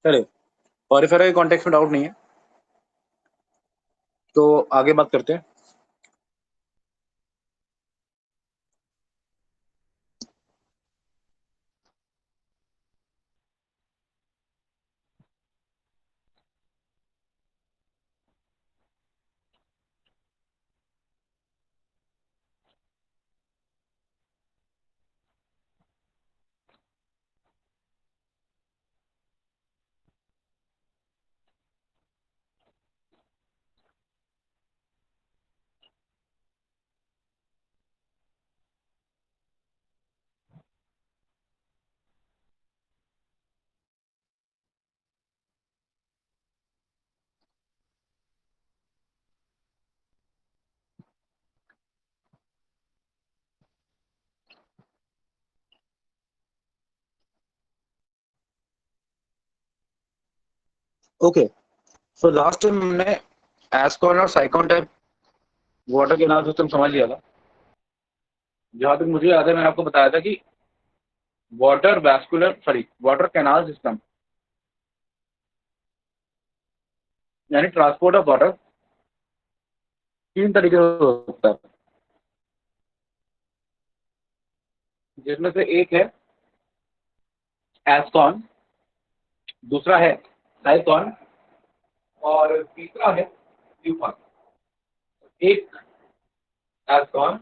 चलिए, पॉरीफेरा के कॉन्टेक्स्ट में डाउट नहीं है, तो आगे बात करते हैं। ओके, सो लास्ट टाइम हमने एस्कॉन और साइकॉन टाइप वाटर कैनाल सिस्टम समझ लिया था। जहां तक मुझे याद है, मैंने आपको बताया था कि वाटर कैनाल सिस्टम यानी ट्रांसपोर्ट ऑफ वाटर तीन तरीके से हो सकता है, जिसमें से एक है एस्कॉन, दूसरा है साइकॉन और तीसरा है ल्यूकॉन। एक एस्कॉन,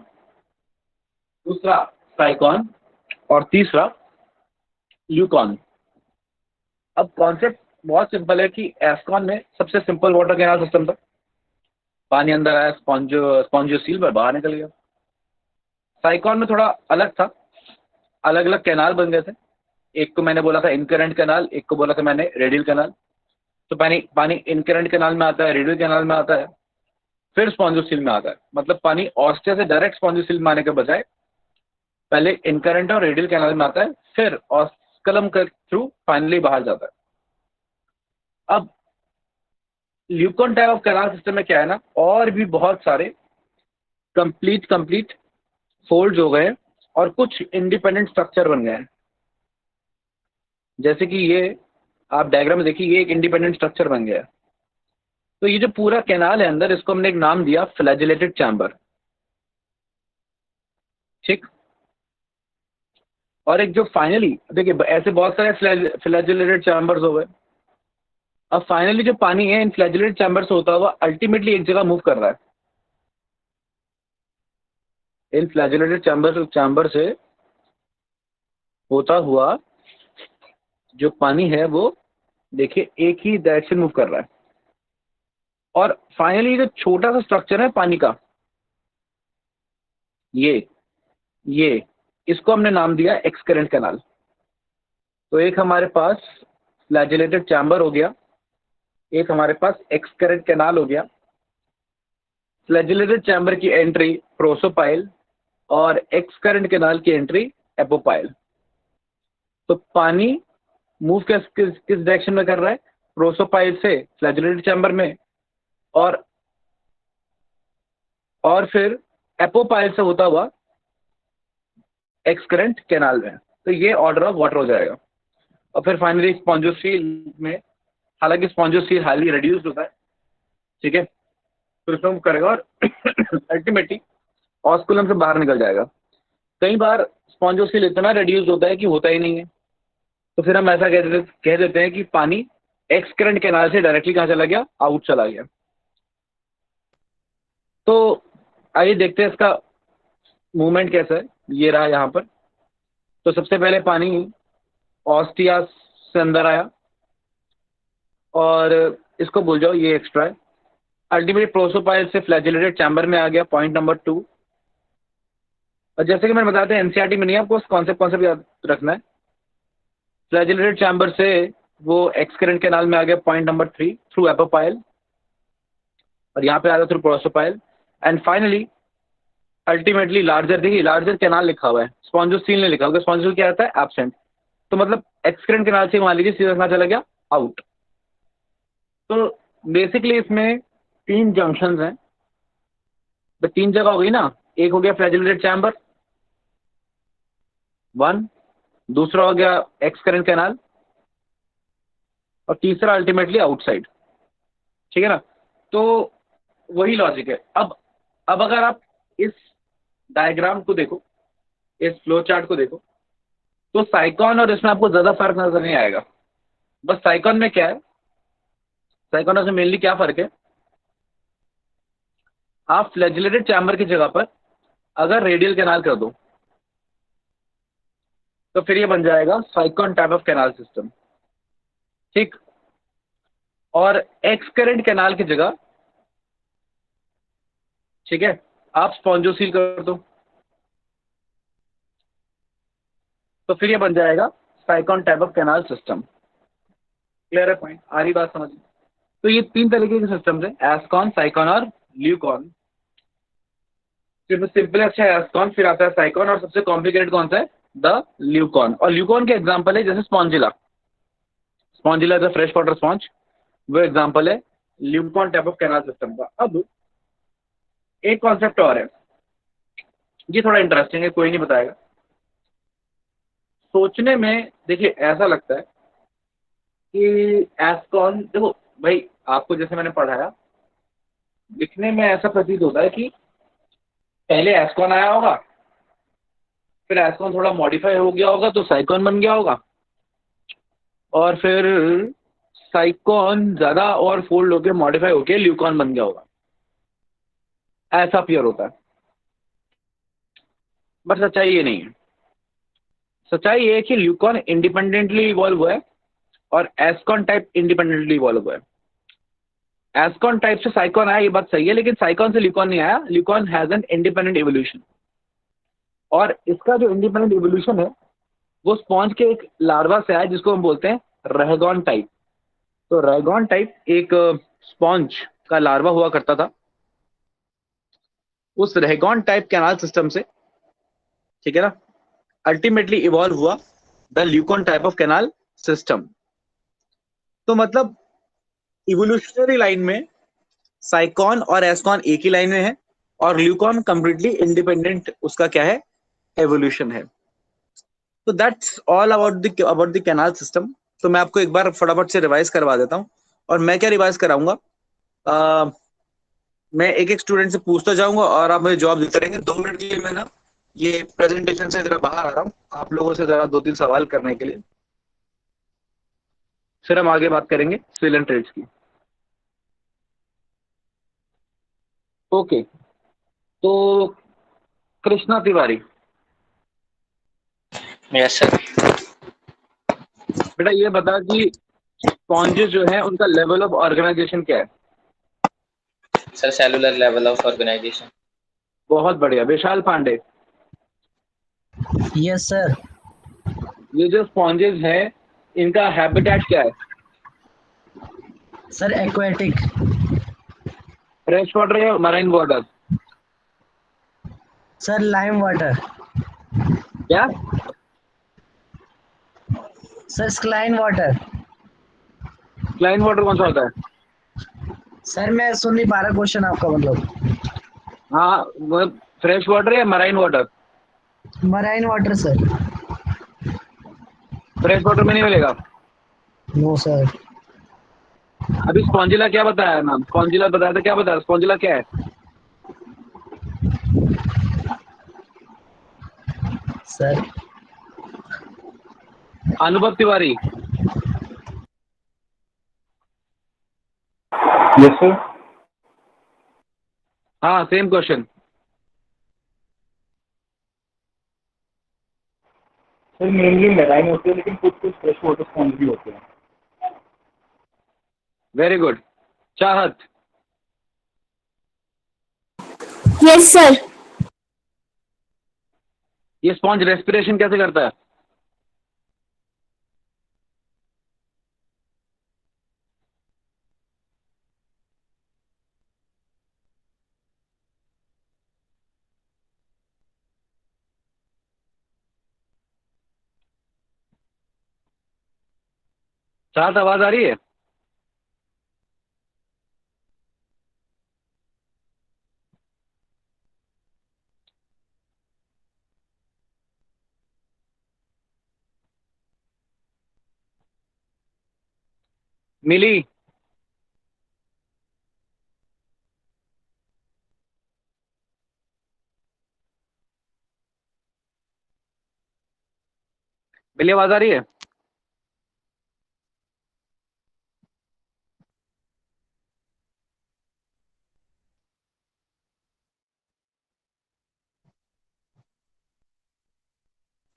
दूसरा साइकॉन और तीसरा ल्यूकॉन। अब कॉन्सेप्ट बहुत सिंपल है कि एस्कॉन में सबसे सिंपल वाटर कैनाल सिस्टम था, पानी अंदर आया, स्पॉन्जो सील पर बाहर निकल गया। साइकॉन में थोड़ा अलग था, अलग अलग कैनाल बन गए थे। एक को मैंने बोला था इनकरेंट कैनाल, एक को बोला था मैंने रेडियल कैनाल। तो पानी पानी इनकरेंट कैनाल में आता है, रेडियल कैनाल में आता है, फिर स्पॉन्जोसील में आता है। मतलब पानी ऑस्टिया से डायरेक्ट स्पॉन्जोसील में आने के बजाय पहले इनकरेंट और रेडियल कैनाल में आता है, फिर ऑस्कलम के थ्रू फाइनली बाहर जाता है। अब leucon type of canal system में क्या है ना, और भी बहुत सारे कंप्लीट फोल्ड हो गए और कुछ इंडिपेंडेंट स्ट्रक्चर बन गए हैं। जैसे कि ये आप डायग्राम में देखिए, ये एक इंडिपेंडेंट स्ट्रक्चर बन गया है। तो ये जो पूरा कैनाल है अंदर, इसको हमने एक नाम दिया फ्लैजिलेटेड चैम्बर। ठीक। और एक जो फाइनली देखिए, ऐसे बहुत सारे फ्लैजिलेटेड चैम्बर्स हो गए। अब फाइनली जो पानी है इन फ्लैजिलेटेड चैम्बर से होता हुआ अल्टीमेटली एक जगह मूव कर रहा है। इन फ्लैजिलेटेड चैम्बर से होता हुआ जो पानी है वो देखिए एक ही डायरेक्शन मूव कर रहा है। और फाइनली जो छोटा सा स्ट्रक्चर है पानी का, ये ये इसको हमने नाम दिया एक्सकरेंट कैनाल। तो एक हमारे पास फ्लैजिलेटेड चैम्बर हो गया, एक हमारे पास एक्सकरेंट कैनाल हो गया। फ्लैजिलेटेड चैम्बर की एंट्री प्रोसोपाइल और एक्सकरेंट कैनाल की एंट्री एपोपाइल। तो पानी मूव किस डायरेक्शन में कर रहा है, प्रोसोपाइल से फ्लैजिलेटेड चैम्बर में, और फिर एपोपाइल से होता हुआ एक्सकरेंट कैनाल में। तो ये ऑर्डर ऑफ वाटर हो जाएगा। और फिर फाइनली स्पॉन्जोसील में, हालांकि स्पॉन्जोसील हाईली रिड्यूस्ड होता है, ठीक है, तो इसमें मूव करेगा और अल्टीमेटली ऑस्कुलम से बाहर निकल जाएगा। कई बार स्पॉन्जोसील इतना रिड्यूस होता है कि होता ही नहीं है, तो फिर हम ऐसा कह देते हैं कि पानी एक्सकरेंट कैनाल से डायरेक्टली कहाँ चला गया, आउट चला गया। तो आइए देखते हैं इसका मूवमेंट कैसा है। ये रहा यहाँ पर। तो सबसे पहले पानी ऑस्टिया से अंदर आया, और इसको भूल जाओ, ये एक्स्ट्रा है। अल्टीमेटली प्रोसोपाइल से फ्लैजिलेटेड चैम्बर में आ गया, पॉइंट नंबर 2। और जैसे कि मैंने बताया था एनसीईआरटी में नहीं, आपको कॉन्सेप्ट याद रखना है। फ्लैजिलेटेड चैम्बर से वो एक्सकरेंट कैनाल में आ गया, पॉइंट नंबर 3 थ्रू एपोपाइल, और यहाँ पे आ गया through prosopyle. And finally ultimately larger, देखिए लार्जर कैनाल लिखा हुआ है, स्पॉन्जोसील ने लिखा होगा। स्पॉन्जोसील क्या आता है, एब्सेंट। तो मतलब एक्सकरेंट कैनाल से मान लीजिए सीधा कहाँ चला गया, आउट। तो बेसिकली इसमें तीन जंक्शन हैं। तो तीन जगह हो गई ना, एक हो गया फ्लैजिलेटेड चैम्बर 1, दूसरा हो गया एक्सकरेंट कैनाल, और तीसरा अल्टीमेटली आउटसाइड। ठीक है ना। तो वही लॉजिक है। अब अगर आप इस डायग्राम को देखो, इस फ्लो चार्ट को देखो, तो साइकॉन और इसमें आपको ज्यादा फर्क नजर नहीं आएगा। बस साइकॉन में क्या है, साइकॉन में मेनली क्या फर्क है, आप फ्लैजिलेटेड चैम्बर की जगह पर अगर रेडियल कैनाल कर दो तो फिर ये बन जाएगा साइकॉन टाइप ऑफ कैनाल सिस्टम। ठीक। और एक्स करंट कैनाल की जगह, ठीक है, आप स्पॉन्जोसील कर दो तो फिर ये बन जाएगा साइकॉन type of canal system. Clear है पॉइंट, आ रही बात समझ में? तो ये तीन तरीके के सिस्टम है, एस्कॉन, साइकॉन और ल्यूकॉन। सिंपल अच्छा है एस्कॉन, फिर आता है साइकॉन, और सबसे कॉम्प्लिकेटेड कौन सा है, द ल्यूकॉन। और ल्यूकॉन के एग्जांपल है जैसे Spongilla, Spongilla is a fresh water sponge, वो एग्जांपल है leucon type of canal system का। अब एक कॉन्सेप्ट और है, ये थोड़ा इंटरेस्टिंग है, कोई नहीं बताएगा। सोचने में देखिए ऐसा लगता है कि एस्कॉन, देखो भाई, आपको जैसे मैंने पढ़ाया, दिखने में ऐसा प्रतीत होता है कि पहले एस्कॉन आया होगा, फिर एस्कॉन थोड़ा मॉडिफाई हो गया होगा तो साइकॉन बन गया होगा, और फिर साइकॉन ज्यादा और फोल्ड होके मॉडिफाई होके ल्यूकॉन बन गया होगा, ऐसा अपीयर होता है। बट सच्चाई ये नहीं है। सच्चाई ये है कि ल्यूकॉन इंडिपेंडेंटली इवॉल्व हुआ है और एस्कॉन टाइप इंडिपेंडेंटली इवॉल्व हुआ है। एस्कॉन टाइप से साइकॉन आया, ये बात सही है, लेकिन साइकॉन से ल्यूकॉन नहीं आया। Leucon has an independent evolution, और इसका जो इंडिपेंडेंट इवोल्यूशन है वो स्पॉन्ज के एक लार्वा से आया जिसको हम बोलते हैं रहगॉन टाइप। तो रहगॉन टाइप एक स्पॉन्ज का लार्वा हुआ करता था, उस रहगॉन टाइप कैनाल सिस्टम से, ठीक है ना, अल्टीमेटली इवॉल्व हुआ the leucon type of canal system. तो मतलब इवोल्यूशनरी लाइन में साइकॉन और एस्कॉन एक ही लाइन में है, और ल्यूकॉन कंप्लीटली इंडिपेंडेंट उसका क्या है, एवोल्यूशन है। तो that's all about the canal system. तो मैं आपको एक बार फटाफट से रिवाइज करवा देता हूँ। और मैं क्या रिवाइज कराऊंगा, मैं एक एक स्टूडेंट से पूछता जाऊंगा और आप मुझे जवाब देते रहेंगे। 2 मिनट के लिए मैं ना ये प्रेजेंटेशन से जरा बाहर आ रहा हूँ, आप लोगों से जरा 2-3 सवाल करने के लिए, फिर हम आगे बात करेंगे सेल एंड ट्रेड्स की। ओके। तो कृष्णा तिवारी, यस सर। बेटा ये बता कि स्पॉन्जेस जो है उनका लेवल ऑफ ऑर्गेनाइजेशन क्या है? Sir cellular level of organisation. बहुत बढ़िया। Vishal Pandey, yes sir. ये जो स्पॉन्जेस है इनका हैबिटेट क्या है? Sir aquatic. फ्रेश वाटर या marine water? Sir lime water. क्या? Sir saline water. Saline water कौन सा होता है? सर मैं सुन नहीं पा रहा क्वेश्चन आपका, मतलब हाँ, वो फ्रेश वाटर या marine water? Marine water sir. Fresh water में नहीं मिलेगा। No sir. अभी स्पॉन्जिला क्या बताया नाम, स्पॉन्जिला बताया था, क्या बताया स्पॉन्जिला क्या है? सर अनुभव तिवारी, यस सर। हाँ same question. Sir mainly marine होते हैं, लेकिन कुछ कुछ फ्रेश वाटर स्पॉन्ज भी होते हैं। Very good. चाहत, यस सर। ये स्पॉन्ज रेस्पिरेशन कैसे करता है? चाहत आवाज आ रही है? मिली। मिली, आवाज आ रही है?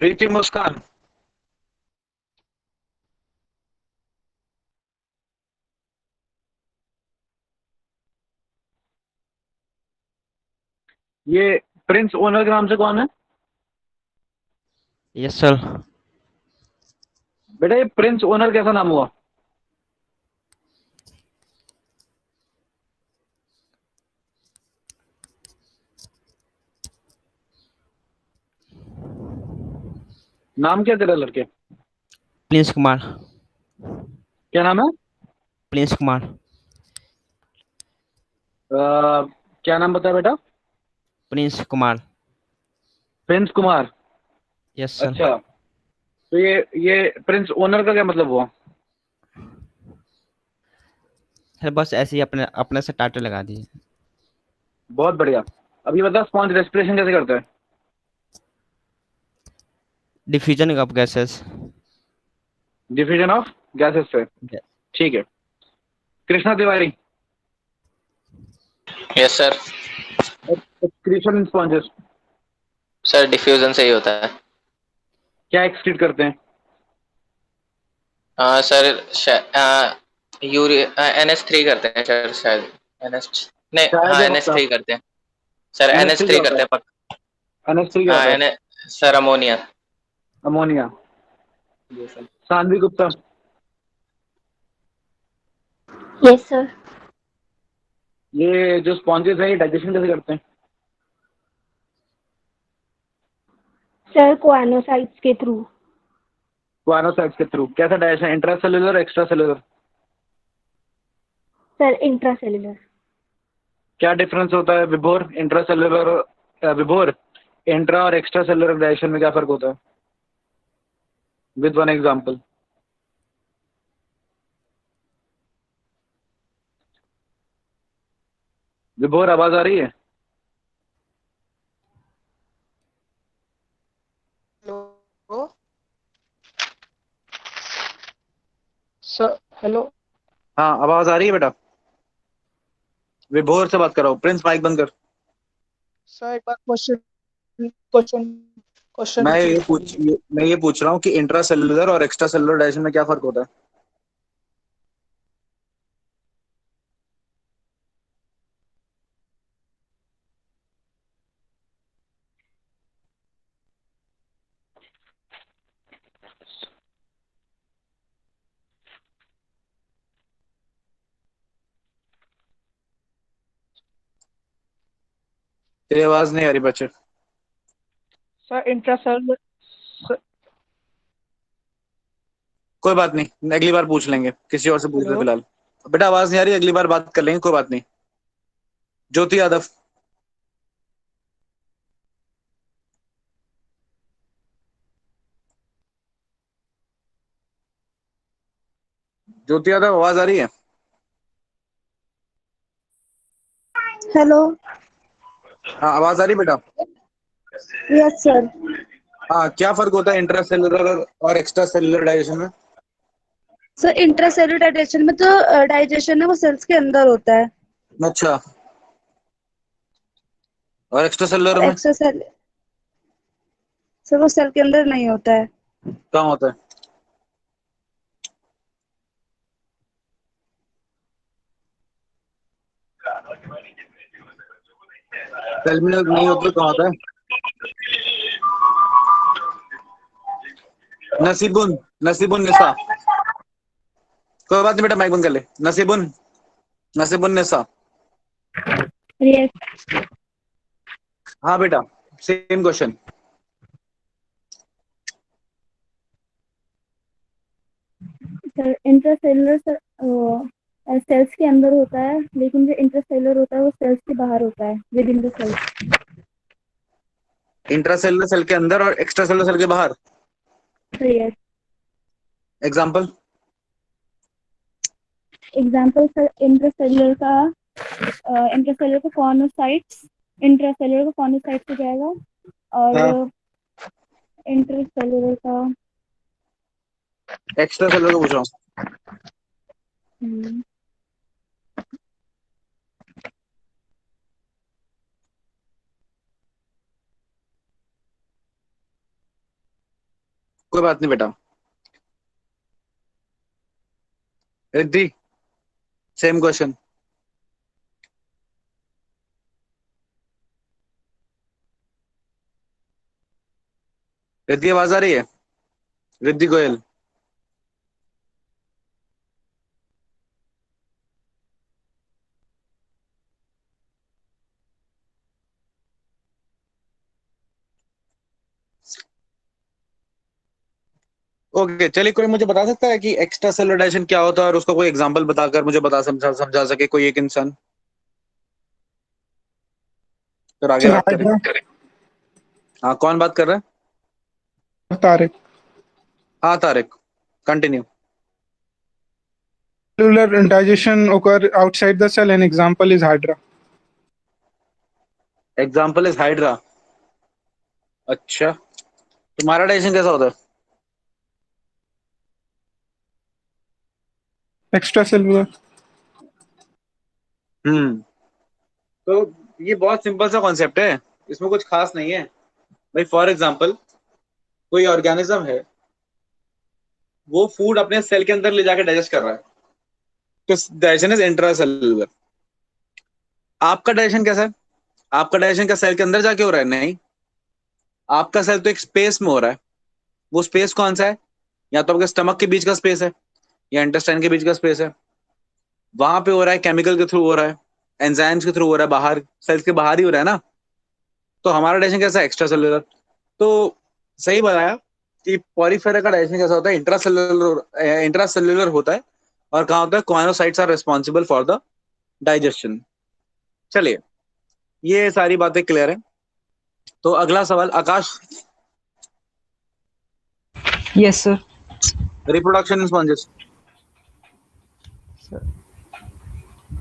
प्रीति, मुस्कान, ये प्रिंस ओनर के नाम से कौन है? Yes sir. बेटा ये प्रिंस ओनर कैसा नाम हुआ? नाम क्या तेरा लड़के? प्रिंस कुमार। क्या नाम है? प्रिंस कुमार। क्या नाम बताया बेटा? Prince Kumar. Prince Kumar. Yes sir. अच्छा, तो ये प्रिंस ओनर का क्या मतलब हुआ? सर बस ऐसे ही अपने अपने से टाइटल लगा दिए। बहुत बढ़िया। अब ये बता, स्पॉन्ज रेस्पिरेशन कैसे करता है? Diffusion of gases. Diffusion of gases से। ठीक है। Krishna Tiwari, yes sir. Excretion इन स्पॉन्जेस सर डिफ्यूजन से ही होता है। क्या एक्सक्रीट करते हैं? सर NH3 करते हैं सर शायद। NH नहीं, शायद हाँ है पक्का। NH3 करते हैं सर। NH3 क्या NH3 होता करते है? हैं पक्का। NH3 क्या हाँ होता है? एन सर अमोनिया। अमोनिया। जी sir. Saanvi Gupta, yes sir. ये जो स्पॉन्जेस है ये डाइजेशन कैसे करते हैं? सर कोआनोसाइट्स के थ्रू। क्वानोसाइट्स के थ्रू। कैसा digestion, intra cellular, extra cellular? Sir intracellular. क्या डिफरेंस होता है विभोर, इंट्रा सेलुलर, विभोर इंट्रा और एक्स्ट्रा सेलुलर डाइजेशन में क्या फर्क होता है? With one example. विभोर, आवाज आ रही है? Hello sir. हेलो हाँ, आवाज आ रही है बेटा? विभोर से बात कर रहा हूँ। प्रिंस, माइक बंद कर। सर, एक बार क्वेश्चन क्वेश्चन क्वेश्चन रिपीट करिए। मैं ये पूछ रहा हूँ कि इंट्रा सेलुलर और एक्स्ट्रा सेलुलर डाइजेशन में क्या फर्क होता है? तेरी आवाज नहीं आ रही बच्चे। Sir intracellular. कोई बात नहीं, अगली बार पूछ लेंगे, किसी और से पूछ ले हेलो फिलहाल। बेटा आवाज नहीं आ रही, अगली बार बात कर लेंगे, कोई बात नहीं। ज्योति यादव, ज्योति यादव, आवाज आ रही है? हेलो। हाँ, आवाज आ रही है बेटा? Yes sir. हाँ, क्या फर्क होता है इंट्रा सेलुलर और एक्स्ट्रा सेलुलर डाइजेशन में? सर इंट्रासेलुलर डाइजेशन में तो डाइजेशन है वो सेल्स के अंदर होता है। अच्छा, और एक्स्ट्रा सेलुलर और में एक्स्ट्रा सेल सर वो सेल के अंदर नहीं होता है। कहाँ होता है? सेल में नहीं होता तो कहाँ होता है? नसीबुन, नसीबुन निसा। कोई बात नहीं बेटा, माइक बंद कर ले। नसीबुन, नसीबुन निसा। यस हाँ बेटा, same question. Sir intracellular cells के अंदर होता है, लेकिन जो इंट्रासेलुलर होता है वो सेल्स के बाहर होता है, within the cells. Intra cellular cell के अंदर और एक्स्ट्रा सेलुलर सेल के बाहर। Yes example? Example sir intracellular का कॉनोसाइट्स, इंट्रासेल्युलर का कॉनोसाइट्स हो जाएगा, हाँ, और इंट्रासेल्युलर का एक्स्ट्रा सेलुलर का पूछ रहा हूँ। हम्म, कोई बात नहीं बेटा। Riddhi, same question. रिद्धि आवाज आ रही है? रिद्धि गोयल। ओके चलिए, कोई मुझे बता सकता है कि एक्स्ट्रा सेलुलर डाइजेशन क्या होता है और उसका कोई एग्जांपल बताकर मुझे समझा समझा सके कोई एक इंसान, फिर आगे बात करें। हाँ, कौन बात कर रहा है? तारिक। हाँ Tariq, continue. Cellular digestion occur outside the cell. An example is Hydra. Example is hydra. अच्छा, तुम्हारा डाइजेशन कैसा होता है? Extracellular. तो ये बहुत सिंपल सा कॉन्सेप्ट है, इसमें कुछ खास नहीं है भाई। फॉर एग्जाम्पल, कोई ऑर्गेनिज्म है, वो फूड अपने सेल के अंदर ले जाके डाइजेस्ट कर रहा है, तो डाइजेशन इज इंट्रासेल्युलर। आपका डाइजेशन कैसा है? आपका डाइजेशन क्या सेल के अंदर जाके हो रहा है? नहीं, आपका सेल तो एक स्पेस में हो रहा है। वो स्पेस कौन सा है? या तो आपके स्टमक के बीच का स्पेस है, या इंटेस्टाइन के बीच का स्पेस है। वहां पे हो रहा है, केमिकल के थ्रू हो रहा है, एंजाइम्स के थ्रू हो रहा है, बाहर सेल्स के बाहर ही हो रहा है ना। तो हमारा डाइजेशन कैसा है? Extra cellular. तो सही बताया कि पॉरीफेरा का डाइजेशन कैसा होता है? इंट्रासेल्युलर होता है। और कहाँ होता है? Choanocytes are responsible for the digestion. चलिए, ये सारी बातें क्लियर है। तो अगला सवाल, Akash. Yes sir. Reproduction in sponges.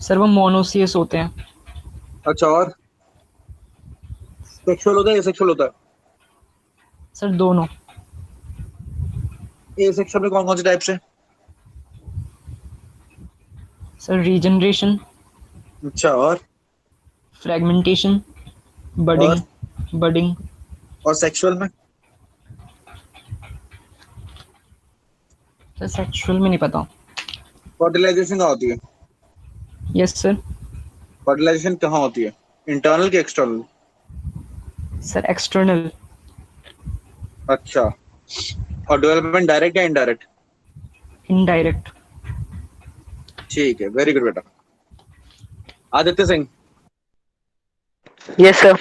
Sir वो मोनोसियस होते हैं। अच्छा, और सेक्सुअल होता है, एसेक्सुअल होता है? सर दोनों। एसेक्सुअल में कौन कौन से टाइप्स है? सर रीजनरेशन, अच्छा, और फ्रेगमेंटेशन, और बडिंग बडिंग। और सेक्सुअल में? सर सेक्सुअल में नहीं पता। फर्टिलाइजेशन कहाँ होती है? Yes sir. फर्टिलाइजेशन कहाँ होती है? इंटरनल की एक्सटर्नल? Sir external. अच्छा, और डेवलपमेंट डायरेक्ट या इनडायरेक्ट? इनडायरेक्ट। ठीक है, वेरी गुड बेटा। Aditya Singh, yes sir.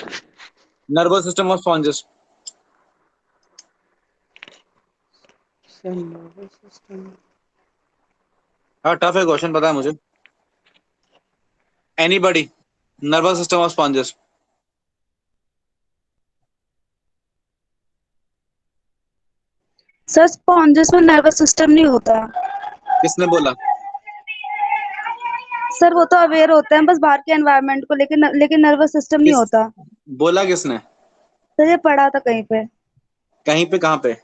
Nervous system of sponges. हाँ, टफ है क्वेश्चन, पता है मुझे। Anybody, nervous system of sponges. Sir sponges में नर्वस सिस्टम नहीं होता। किसने बोला? सर वो तो अवेयर होते हैं बस बाहर के एनवायरनमेंट को, लेकिन नर्वस सिस्टम नहीं किस होता। बोला किसने? सर ये पढ़ा था कहीं पे। कहीं पे? कहाँ पे?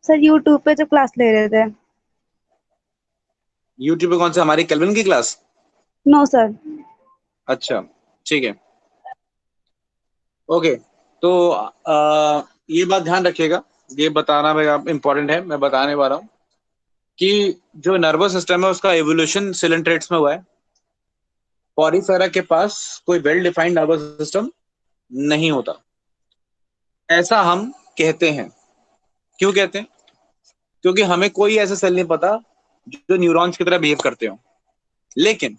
सर यूट्यूब पे जब क्लास ले रहे थे। यूट्यूब पे? कौन सा, हमारी केल्विन की क्लास? No sir. अच्छा, ठीक है, ओके। तो ये बात ध्यान रखिएगा, ये बताना भाई आप इम्पोर्टेंट है, मैं बताने वाला हूँ कि जो नर्वस सिस्टम है उसका एवोल्यूशन सिलेंट्रेट्स में हुआ है। पॉरीफेरा के पास कोई वेल डिफाइंड नर्वस सिस्टम नहीं होता, ऐसा हम कहते हैं। क्यों कहते हैं? क्योंकि हमें कोई ऐसे सेल नहीं पता जो न्यूरॉन्स की तरह बिहेव करते हो। लेकिन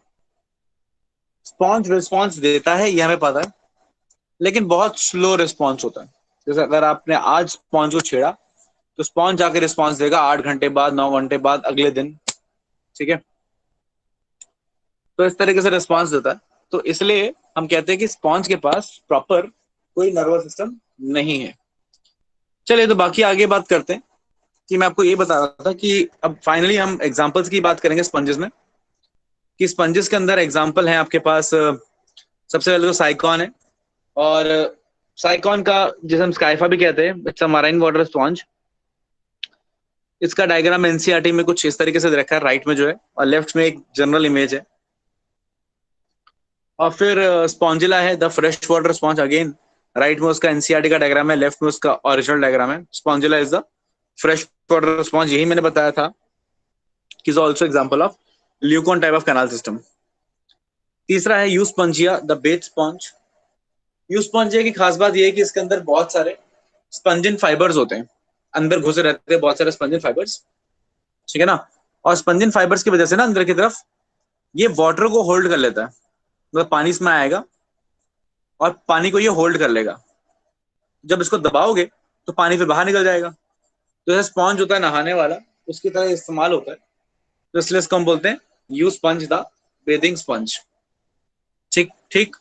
स्पॉन्ज रिस्पॉन्स देता है, ये हमें पता है, लेकिन बहुत स्लो रिस्पॉन्स होता है। जैसे अगर आपने आज स्पॉन्ज को छेड़ा, तो स्पॉन्ज जाके रिस्पॉन्स देगा 8 घंटे बाद, 9 घंटे बाद, अगले दिन। ठीक है, तो इस तरीके से रिस्पॉन्स देता है। तो इसलिए हम कहते हैं कि स्पॉन्ज के पास प्रॉपर कोई नर्वस सिस्टम नहीं है। चलिए, तो बाकी आगे बात करते हैं। कि मैं आपको ये बता रहा था कि अब फाइनली हम एग्जांपल्स की बात करेंगे स्पंजेस में, कि स्पंजेस के अंदर एग्जांपल है आपके पास। सबसे पहले तो साइकॉन है, और साइकॉन का जिसे हम स्काइफा भी कहते हैं, it's a marine water sponge. इसका डायग्राम एनसीईआरटी में कुछ इस तरीके से दे रखा है, राइट में जो है, और लेफ्ट में एक जनरल इमेज है। और फिर स्पॉन्जिला है, the fresh water sponge. Again right में उसका एनसीईआरटी का डायग्राम है, लेफ्ट में उसका ओरिजिनल डायग्राम है। Spongilla is the fresh water sponge, यही मैंने बताया था कि is also example of leucon type of canal system. तीसरा है euspongia, the bath sponge. Euspongia की खास बात यह है कि इसके अंदर बहुत सारे स्पंजिन फाइबर्स होते हैं, अंदर घुसे रहते हैं बहुत सारे स्पंजिन फाइबर्स, ठीक है ना। और स्पंजिन फाइबर्स की वजह से ना अंदर की तरफ ये वाटर को होल्ड कर लेता है, मतलब पानी इसमें आएगा और पानी को ये होल्ड कर लेगा। जब इसको दबाओगे तो पानी फिर बाहर निकल जाएगा। तो जैसे स्पॉन्ज होता है नहाने वाला, उसकी तरह इस्तेमाल होता है। तो इसलिए इसको हम बोलते हैं you sponge, the bathing sponge. ठीक ठीक।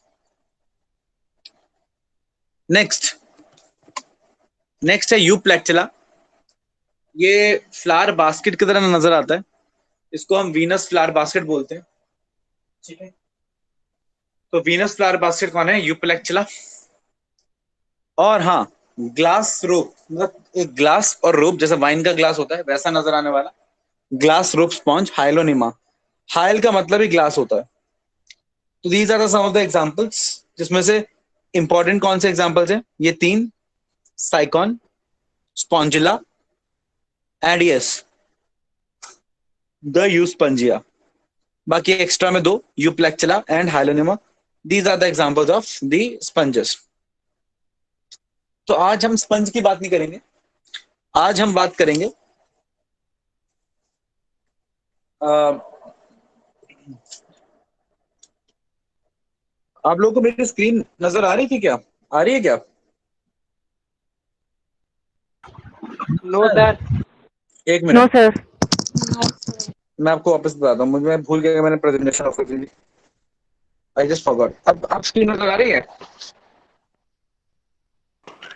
नेक्स्ट नेक्स्ट है यू प्लेक्टिला। ये फ्लावर बास्केट की तरह नजर आता है, इसको हम वीनस फ्लावर बास्केट बोलते हैं, ठीक है। तो वीनस फ्लावर बास्केट कौन है? यूप्लेक्टिला। और हाँ, ग्लास रोप, मतलब एक ग्लास और रोप, जैसे वाइन का ग्लास होता है वैसा नजर आने वाला ग्लास रोप स्पॉन्ज, हाइलोनिमा। हाइल का मतलब ही ग्लास होता है। तो these are some of the examples, जिसमें से इंपॉर्टेंट कौन से एग्जांपल्स हैं? ये तीन, Sycon, Spongilla and yes the Euspongia. बाकी एक्स्ट्रा में दो, Euplectella and Hyalonema. These are the examples of the sponges. तो आज हम स्पंज की बात नहीं करेंगे, आज हम बात करेंगे आप लोगों को मेरी स्क्रीन नजर आ रही थी क्या? आ रही है क्या? No sir. एक नो मिनट, सर। मैं आपको वापस बताता हूँ, मुझे मैं भूल गया कि मैंने प्रेजेंटेशन ऑफ कर दी। आई जस्ट फॉरगॉट। अब आप स्क्रीन नजर आ रही है?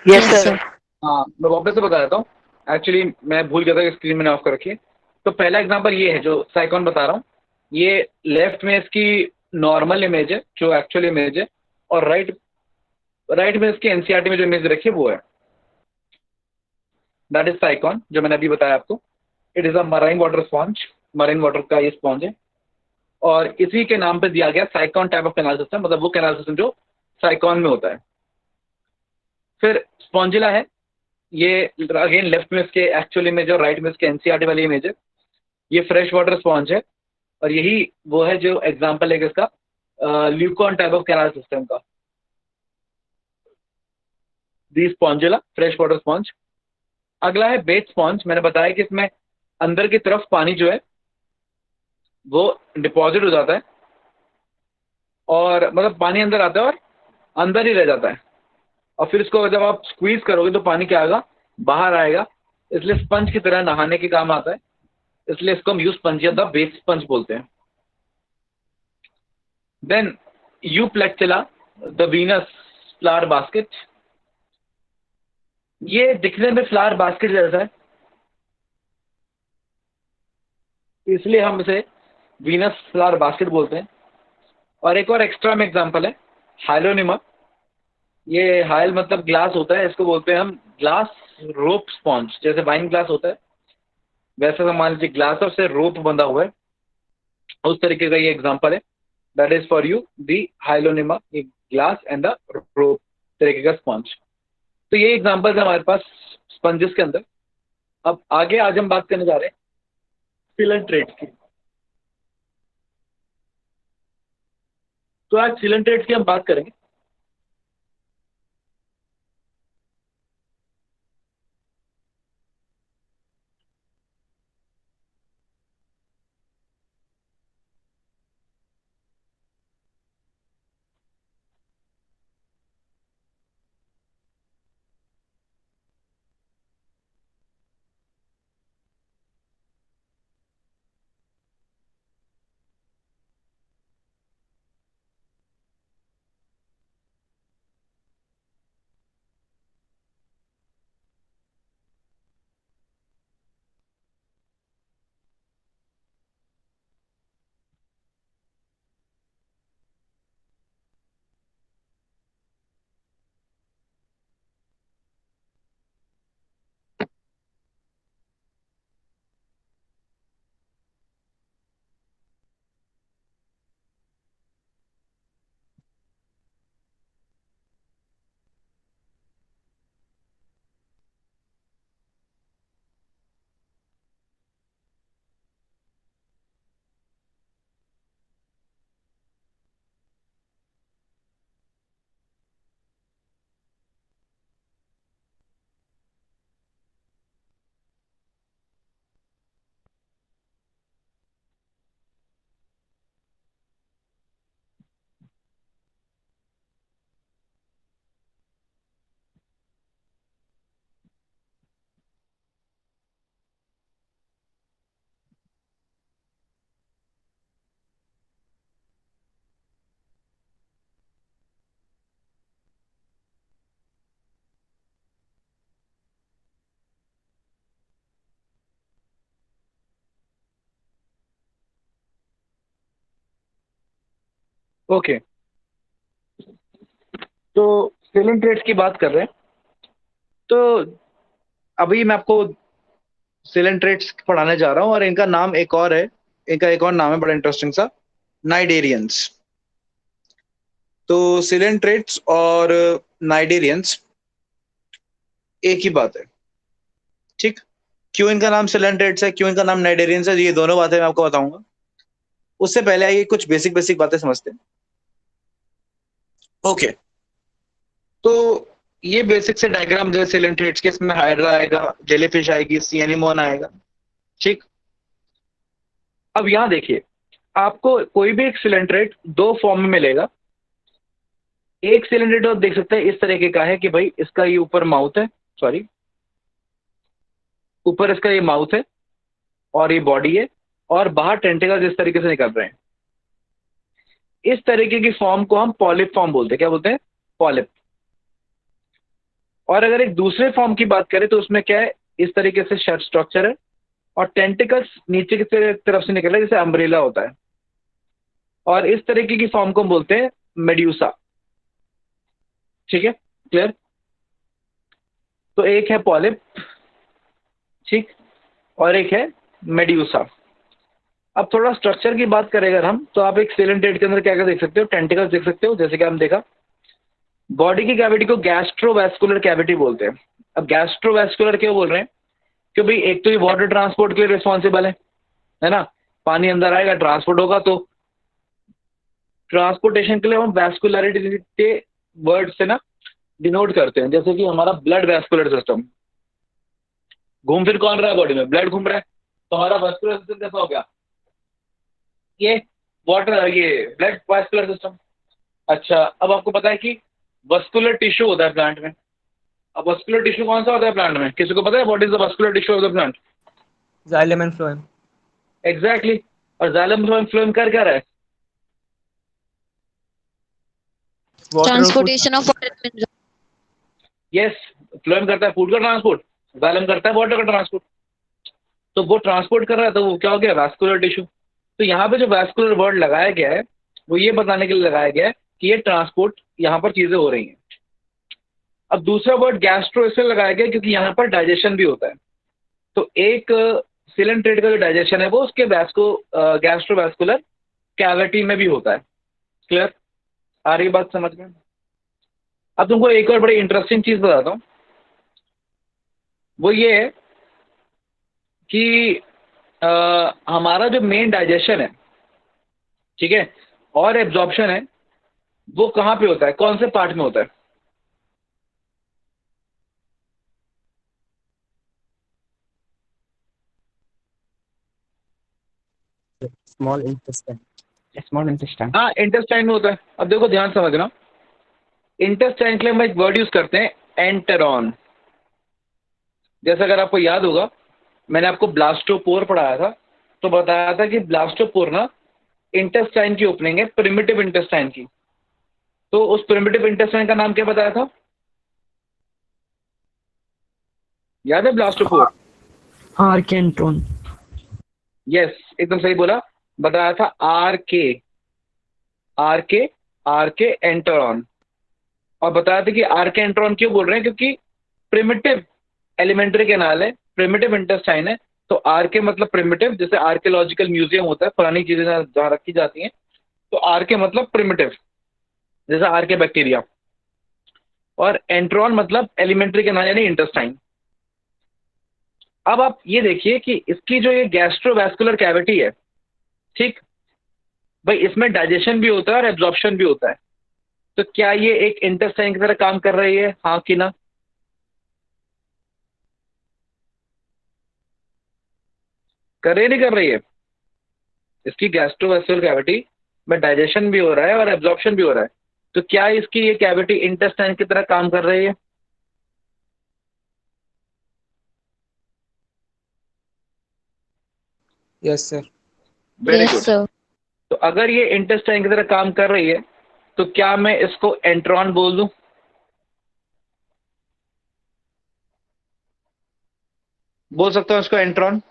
Yes yes sir. सर। हाँ, मैं वापस से बता देता हूँ। एक्चुअली मैं भूल गया था कि स्क्रीन मैंने ऑफ कर रखी है। तो पहला एग्जांपल ये है जो साइकॉन बता रहा हूँ। ये लेफ्ट में इसकी नॉर्मल इमेज है, जो एक्चुअल इमेज है, और राइट में इसकी एनसीईआरटी में जो इमेज रखी है वो है, दैट इज साइकॉन, जो मैंने अभी बताया आपको। It is a marine water sponge, marine water का ये स्पॉन्ज है, और इसी के नाम पे दिया गया साइकॉन टाइप ऑफ कैनाल सिस्टम, मतलब वो कैनाल सिस्टम जो साइकॉन में होता है। फिर स्पॉन्जिला है, ये अगेन लेफ्ट में इसके एक्चुअल इमेज और राइट में इसके एनसीईआरटी वाली इमेज है। ये फ्रेश वाटर स्पॉन्ज है, और यही वो है जो एग्जाम्पल है इसका leucon type of canal system का, दी स्पॉन्जिला फ्रेश वाटर स्पॉन्ज। अगला है बेट स्पॉन्ज। मैंने बताया कि इसमें अंदर की तरफ पानी जो है वो डिपॉजिट हो जाता है, और मतलब पानी अंदर आता है और अंदर ही रह जाता है, और फिर इसको जब आप स्क्वीज करोगे तो पानी क्या आएगा? बाहर आएगा। इसलिए स्पंज की तरह नहाने के काम आता है, इसलिए इसको हम यू स्पंज या द बेस स्पंज बोलते हैं। Then Euplectella, the Venus flower basket. ये दिखने में फ्लावर बास्केट जैसा है, इसलिए हम इसे वीनस फ्लावर बास्केट बोलते हैं। और एक और एक्स्ट्रा में एग्जांपल है हाइलोनिमा। ये हाइल मतलब ग्लास होता है, इसको बोलते हैं हम ग्लास रोप स्पॉन्ज। जैसे वाइन ग्लास होता है वैसे तो मान लीजिए ग्लास और से रोप बंधा हुआ है, उस तरीके का ये एग्जांपल है। दैट इज फॉर यू दी हाइलोनिमा, ये ग्लास एंड द रोप तरीके का स्पॉन्ज। तो ये एग्जांपल्स है हमारे पास स्पंजेस के अंदर। अब आगे आज हम बात करने जा रहे हैं फिलेंट्रेट्स की। तो आज फिलेंट्रेट्स की हम बात करेंगे। ओके, तो सिलेंट्रेट्स की बात कर रहे हैं, तो अभी मैं आपको सिलेंट्रेट्स पढ़ाने जा रहा हूं और इनका नाम एक और है, इनका एक और नाम है बड़ा इंटरेस्टिंग सा, नाइडेरियंस। तो सिलेंट्रेट्स और नाइडेरियंस एक ही बात है, ठीक। क्यों इनका नाम सिलेंट्रेट्स है, क्यों इनका नाम नाइडेरियंस है, ये दोनों बातें मैं आपको बताऊंगा। उससे पहले आइए कुछ बेसिक बेसिक बातें समझते हैं। ओके, तो ये बेसिक से डायग्राम जैसे सिलेंट्रेट्स के, इसमें हाइड्रा आएगा, जेलीफिश आएगी, सी एनीमोन आएगा, ठीक। अब यहां देखिए, आपको कोई भी एक सिलेंट्रेट दो फॉर्म में मिलेगा। एक सिलेंट्रेट आप देख सकते हैं इस तरीके का है कि भाई इसका ये ऊपर माउथ है, सॉरी ऊपर इसका ये माउथ है और ये बॉडी है और बाहर टेंटिकल्स इस तरीके से निकल रहे हैं। इस तरीके की फॉर्म को हम पॉलिप फॉर्म बोलते हैं। क्या बोलते हैं? पॉलिप। और अगर एक दूसरे फॉर्म की बात करें तो उसमें क्या है, इस तरीके से शर्ट स्ट्रक्चर है और टेंटिकल्स नीचे की तरफ से निकल रहा है, जैसे अम्ब्रेला होता है। और इस तरीके की फॉर्म को हम बोलते हैं मेड्यूसा। ठीक है, क्लियर? तो एक है पॉलिप, ठीक, और एक है मेड्यूसा। अब थोड़ा स्ट्रक्चर की बात करें अगर हम, तो आप एक सिलेंट्रेट के अंदर क्या क्या देख सकते हो, टेंटिकल्स देख सकते हो, जैसे कि हम देखा। बॉडी की कैविटी को गैस्ट्रोवैस्कुलर कैविटी बोलते हैं। अब गैस्ट्रोवैस्कुलर क्यों बोल रहे हैं? क्योंकि एक तो ये वाटर ट्रांसपोर्ट के लिए रिस्पॉन्सिबल है ना, पानी अंदर आएगा, ट्रांसपोर्ट होगा, तो ट्रांसपोर्टेशन के लिए हम वैस्कुलरिटी के वर्ड से ना डिनोट करते हैं। जैसे कि हमारा ब्लड वैस्कुलर सिस्टम, घूम फिर कौन रहा है बॉडी में, ब्लड घूम रहा है, तो हमारा वैस्कुलर सिस्टम कैसा हो गया, ये वाटर, ये ब्लड वैस्कुलर सिस्टम। अच्छा, अब आपको पता है कि वस्कुलर टिश्यू होता है प्लांट में। अब वस्कुलर टिश्यू कौन सा होता है प्लांट में, किसी को पता है what is the vascular tissue of the plant? Xylem and phloem. Exactly. और जाइलम फ्लोएम कर क्या रहा है? ट्रांसपोर्टेशन ऑफ यस, फ्लोएम करता है फूड का ट्रांसपोर्ट, जाइलम करता है वाटर का ट्रांसपोर्ट। तो वो ट्रांसपोर्ट कर रहा है, तो वो क्या हो गया, वैस्कुलर टिश्यू। तो यहाँ पे जो वैस्कुलर वर्ड लगाया गया है वो ये बताने के लिए लगाया गया है कि ये ट्रांसपोर्ट यहाँ पर चीजें हो रही हैं। अब दूसरा वर्ड गैस्ट्रो इसलिए लगाया गया क्योंकि यहाँ पर डाइजेशन भी होता है। तो एक सिलेंट्रेट का जो डाइजेशन है वो उसके गैस्ट्रोवैस्कुलर कैविटी में भी होता है। क्लियर? आ रही बात समझ में? अब तुमको एक और बड़ी इंटरेस्टिंग चीज बताता हूँ, वो ये है कि हमारा जो मेन डाइजेशन है, ठीक है, और एब्जॉर्प्शन है, वो कहाँ पे होता है, कौन से पार्ट में होता है? Small intestine. Small intestine. हाँ, इंटेस्टाइन में होता है। अब देखो ध्यान समझना, इंटेस्टाइन के लिए हम एक वर्ड यूज करते हैं एंटेरॉन। जैसे अगर आपको याद होगा, मैंने आपको ब्लास्टोपोर पढ़ाया था, तो बताया था कि ब्लास्टोपोर ना इंटेस्टाइन की ओपनिंग है, प्रिमिटिव इंटेस्टाइन की। तो उस प्रिमिटिव इंटेस्टाइन का नाम क्या बताया था, याद है? ब्लास्टोपोर। आर्केंट्रोन। यस, एकदम सही बोला, बताया था आर के एंटेरॉन। और बताया था कि आर्के एंटेरॉन क्यों बोल रहे हैं, क्योंकि प्रिमिटिव एलिमेंट्री कैनाल है, प्रिमिटिव इंटेस्टाइन है। तो आर के मतलब प्रिमिटिव, जैसे आर्कियोलॉजिकल म्यूजियम होता है, पुरानी चीजें जहाँ रखी जाती हैं, तो आर के मतलब प्रिमिटिव, जैसे आर के बैक्टीरिया। और एंट्रॉन मतलब एलिमेंट्री कैनाल यानी इंटेस्टाइन। अब आप ये देखिए कि इसकी जो ये गैस्ट्रोवैस्कुलर कैविटी है, ठीक भाई, इसमें डाइजेशन भी होता है और एब्जॉर्प्शन भी होता है। तो क्या ये एक इंटेस्टाइन की तरह काम कर रही है, हाँ कि ना? कर रही नहीं कर रही है? इसकी गैस्ट्रोवैस्कुलर कैविटी में डाइजेशन भी हो रहा है और एब्जॉर्प्शन भी हो रहा है। तो क्या इसकी ये कैविटी इंटेस्टाइन की तरह काम कर रही है? Yes sir. Very good. तो अगर ये इंटेस्टाइन की तरह काम कर रही है, तो क्या मैं इसको एंट्रॉन बोल दूं? बोल सकता हूं इसको एंट्रॉन,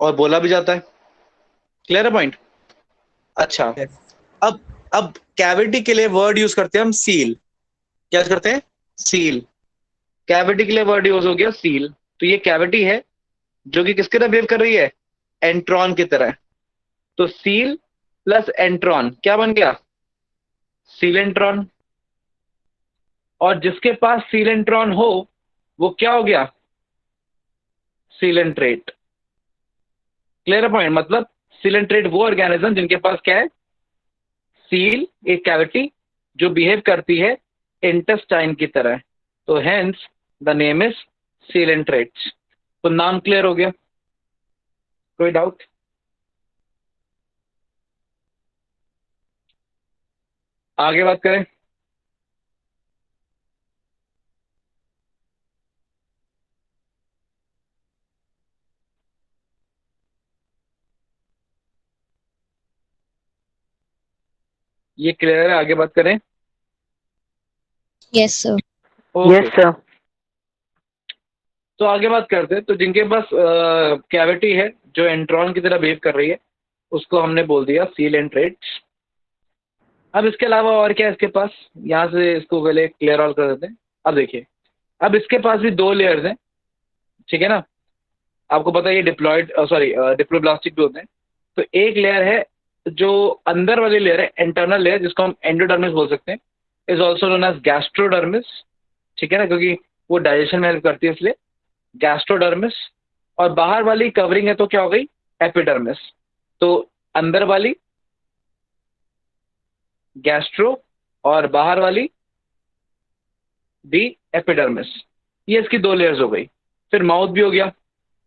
और बोला भी जाता है। क्लियर है पॉइंट? अच्छा, अब अब कैविटी के लिए वर्ड यूज करते हैं हम सील। क्या यूज करते हैं? सील। कैविटी के लिए वर्ड यूज हो गया सील। तो ये कैविटी है जो कि किसकी तरह बिहेव कर रही है? एंट्रॉन की तरह। तो सील प्लस एंट्रॉन क्या बन गया? सीलेंट्रॉन। और जिसके पास सीलेंट्रॉन हो वो क्या हो गया? सीलेंट्रेट। Clear point? मतलब सीलेंट्रेट वो ऑर्गेनिज्म जिनके पास क्या है? सील, एक कैविटी जो बिहेव करती है इंटेस्टाइन की तरह। तो hence the name is coelenterates. तो नाम क्लियर हो गया? कोई डाउट? आगे बात करें। ये क्लियर है? आगे बात करें। Yes sir. Yes sir. तो आगे बात करते हैं। तो जिनके पास कैविटी है जो एंट्रॉन की तरह बिहेव कर रही है उसको हमने बोल दिया सीलेंट्रेट्स। अब इसके अलावा और क्या है इसके पास? यहाँ से इसको पहले क्लियर ऑल कर देते हैं। अब देखिए, अब इसके पास भी दो लेयर्स हैं, ठीक है ना? आपको पता है ये डिप्लॉयड डिप्लोब्लास्टिक भी होते हैं। तो एक लेयर है जो अंदर वाली लेयर है, इंटरनल लेयर, जिसको हम एंडोडर्मिस बोल सकते हैं, is also known as gastrodermis, ठीक है ना? क्योंकि वो डाइजेशन में हेल्प करती है इसलिए गैस्ट्रोडर्मिस। और बाहर वाली कवरिंग है तो क्या हो गई? एपिडर्मिस। तो अंदर वाली गैस्ट्रो और बाहर वाली भी एपिडर्मिस। ये इसकी दो लेयर्स हो गई। फिर माउथ भी हो गया।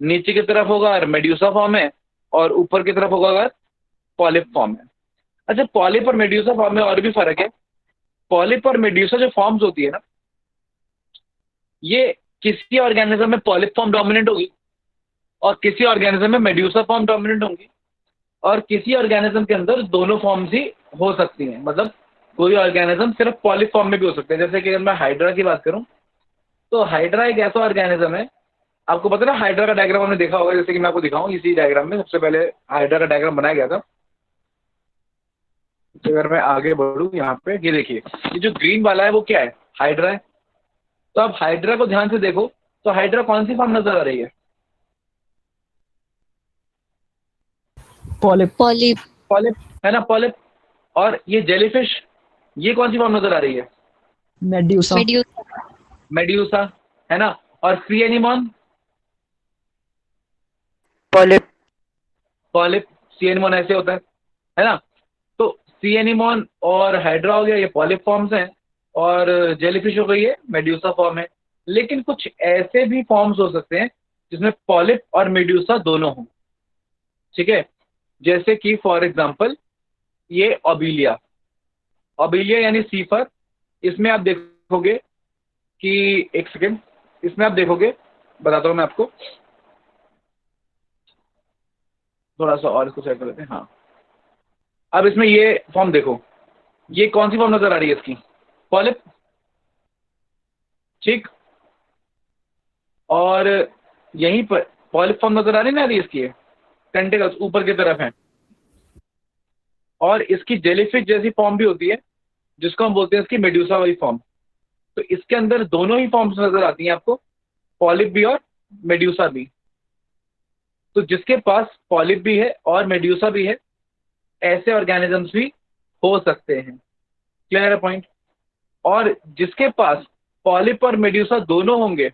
नीचे की तरफ होगा अगर मेड्यूसा फॉर्म है और ऊपर की तरफ होगा अगर पॉलिप फॉर्म है। अच्छा, पॉलिप और मेड्यूसा फॉर्म में और भी फर्क है। पॉलिप और मेड्यूसा जो फॉर्म्स होती है ना, ये किसी ऑर्गेनिज्म में पॉलिप फॉर्म डोमिनेंट होगी और किसी ऑर्गेनिज्म में मेड्यूसा फॉर्म डोमिनेंट होंगी, और किसी ऑर्गेनिज्म के अंदर दोनों फॉर्म्स ही हो सकती हैं। मतलब कोई ऑर्गेनिज्म सिर्फ पॉलिप फॉर्म में भी हो सकते हैं। जैसे कि अगर मैं हाइड्रा की बात करूं तो हाइड्रा एक ऐसा ऑर्गेनिज्म है, आपको पता है ना, हाइड्रा का डायग्राम हमने देखा होगा। जैसे कि मैं आपको दिखाऊं, इसी डायग्राम में सबसे पहले हाइड्रा का डायग्राम बनाया गया था। तो अगर मैं आगे बढ़ूं यहाँ पे, ये देखिए, ये जो ग्रीन वाला है वो क्या है? हाइड्रा है। तो आप हाइड्रा को ध्यान से देखो तो हाइड्रा कौन सी फॉर्म नजर आ रही है? पॉलिप। पॉलिप। पॉलिप, है ना? पॉलिप। और ये जेलीफिश, ये कौन सी फॉर्म नजर आ रही है? मेड्यूसा। मेड्यूसा। मेड्यूसा, है ना? और सी एनिमोन, पॉलिप। पॉलिप। सी एनिमोन ऐसे होता है ना? तो सी एनिमोन और हाइड्रा हो गया, ये पॉलिप फॉर्म्स हैं। और जेलीफिश हो गई है, मेड्यूसा फॉर्म है। लेकिन कुछ ऐसे भी फॉर्म्स हो सकते हैं जिसमें पॉलिप और मेड्यूसा दोनों हों, ठीक है? जैसे कि फॉर एग्जांपल ये ओबिलिया, ओबिलिया यानी सीफर। इसमें आप देखोगे कि, एक सेकेंड, इसमें आप देखोगे, बताता हूं मैं आपको, थोड़ा सा और इसको सेट कर लेते हैं। हाँ, अब इसमें ये फॉर्म देखो, ये कौन सी फॉर्म नजर आ रही है इसकी? पॉलिप, ठीक। और यहीं पर पॉलिप फॉर्म नजर आ रही है इसकी, टेंटिकल्स ऊपर की तरफ है। और इसकी जेलीफिश जैसी फॉर्म भी होती है जिसको हम बोलते हैं इसकी मेड्यूसा वाली फॉर्म। तो इसके अंदर दोनों ही फॉर्म्स नजर आती हैं आपको, पॉलिप भी और मेड्यूसा भी। तो जिसके पास पॉलिप भी है और मेड्यूसा भी है, ऐसे ऑर्गेनिजम्स भी हो सकते हैं। क्लियर है पॉइंट? और जिसके पास पॉलिप और मेड्यूसा दोनों होंगे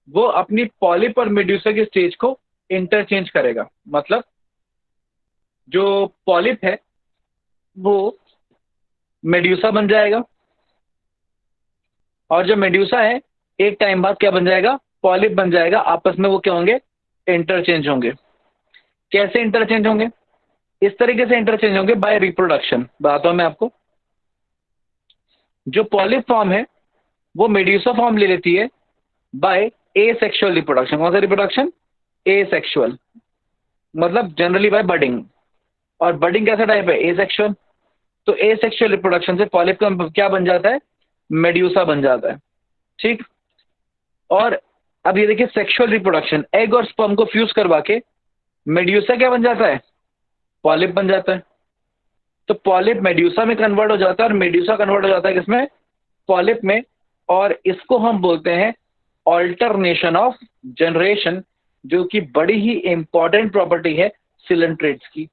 वो अपनी पॉलिप और मेड्यूसा की स्टेज को इंटरचेंज करेगा। मतलब जो पॉलिप है वो मेड्यूसा बन जाएगा, और जो मेड्यूसा है एक टाइम बाद क्या बन जाएगा? पॉलिप बन जाएगा। आपस में वो क्या होंगे? इंटरचेंज होंगे। कैसे इंटरचेंज होंगे? इस तरीके से इंटरचेंज होंगे, बाय रिप्रोडक्शन। बताता हूं मैं आपको। जो पॉलिप फॉर्म है वो मेड्यूसा फॉर्म ले लेती है बाय एसेक्सुअल रिप्रोडक्शन। कौन सा रिप्रोडक्शन? एसेक्सुअल, मतलब जनरली बाय बडिंग। और बडिंग कैसा टाइप है? एसेक्सुअल। तो एसेक्सुअल रिप्रोडक्शन से पॉलिप का क्या बन जाता है? मेड्यूसा बन जाता है, ठीक। और अब ये देखिए, सेक्सुअल रिप्रोडक्शन, एग और स्पर्म को फ्यूज करवा के मेड्यूसा क्या बन जाता है? पॉलिप बन जाता है। तो पॉलिप मेड्यूसा में कन्वर्ट हो जाता है और मेड्यूसा कन्वर्ट हो जाता है किसमें? पॉलिप में। और इसको हम बोलते हैं ऑल्टरनेशन ऑफ जनरेशन, जो कि बड़ी ही इंपॉर्टेंट प्रॉपर्टी है सिलेंट्रेट्स की।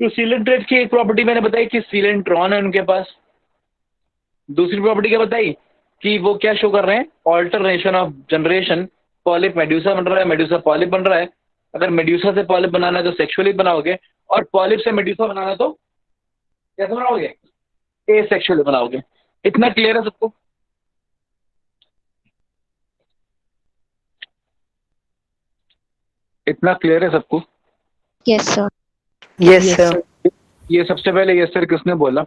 तो सिलेंट्रेट्स की एक प्रॉपर्टी मैंने बताई कि सिलेंट्रॉन है उनके पास। दूसरी प्रॉपर्टी क्या बताई कि वो क्या शो कर रहे हैं? Alternation of generation. Polyp medusa बन रहा है, मेड्यूसा पॉलिप बन रहा है। अगर मेड्यूसा से पॉलिप बनाना है तो सेक्सुअली बनाओगे, और पॉलिप से मेड्यूसा बनाना है तो कैसे बनाओगे? एसेक्सुअली बनाओगे। इतना क्लियर है सबको? इतना क्लियर है सबको? Yes sir. Yes sir. ये सबसे पहले यस सर किसने बोला?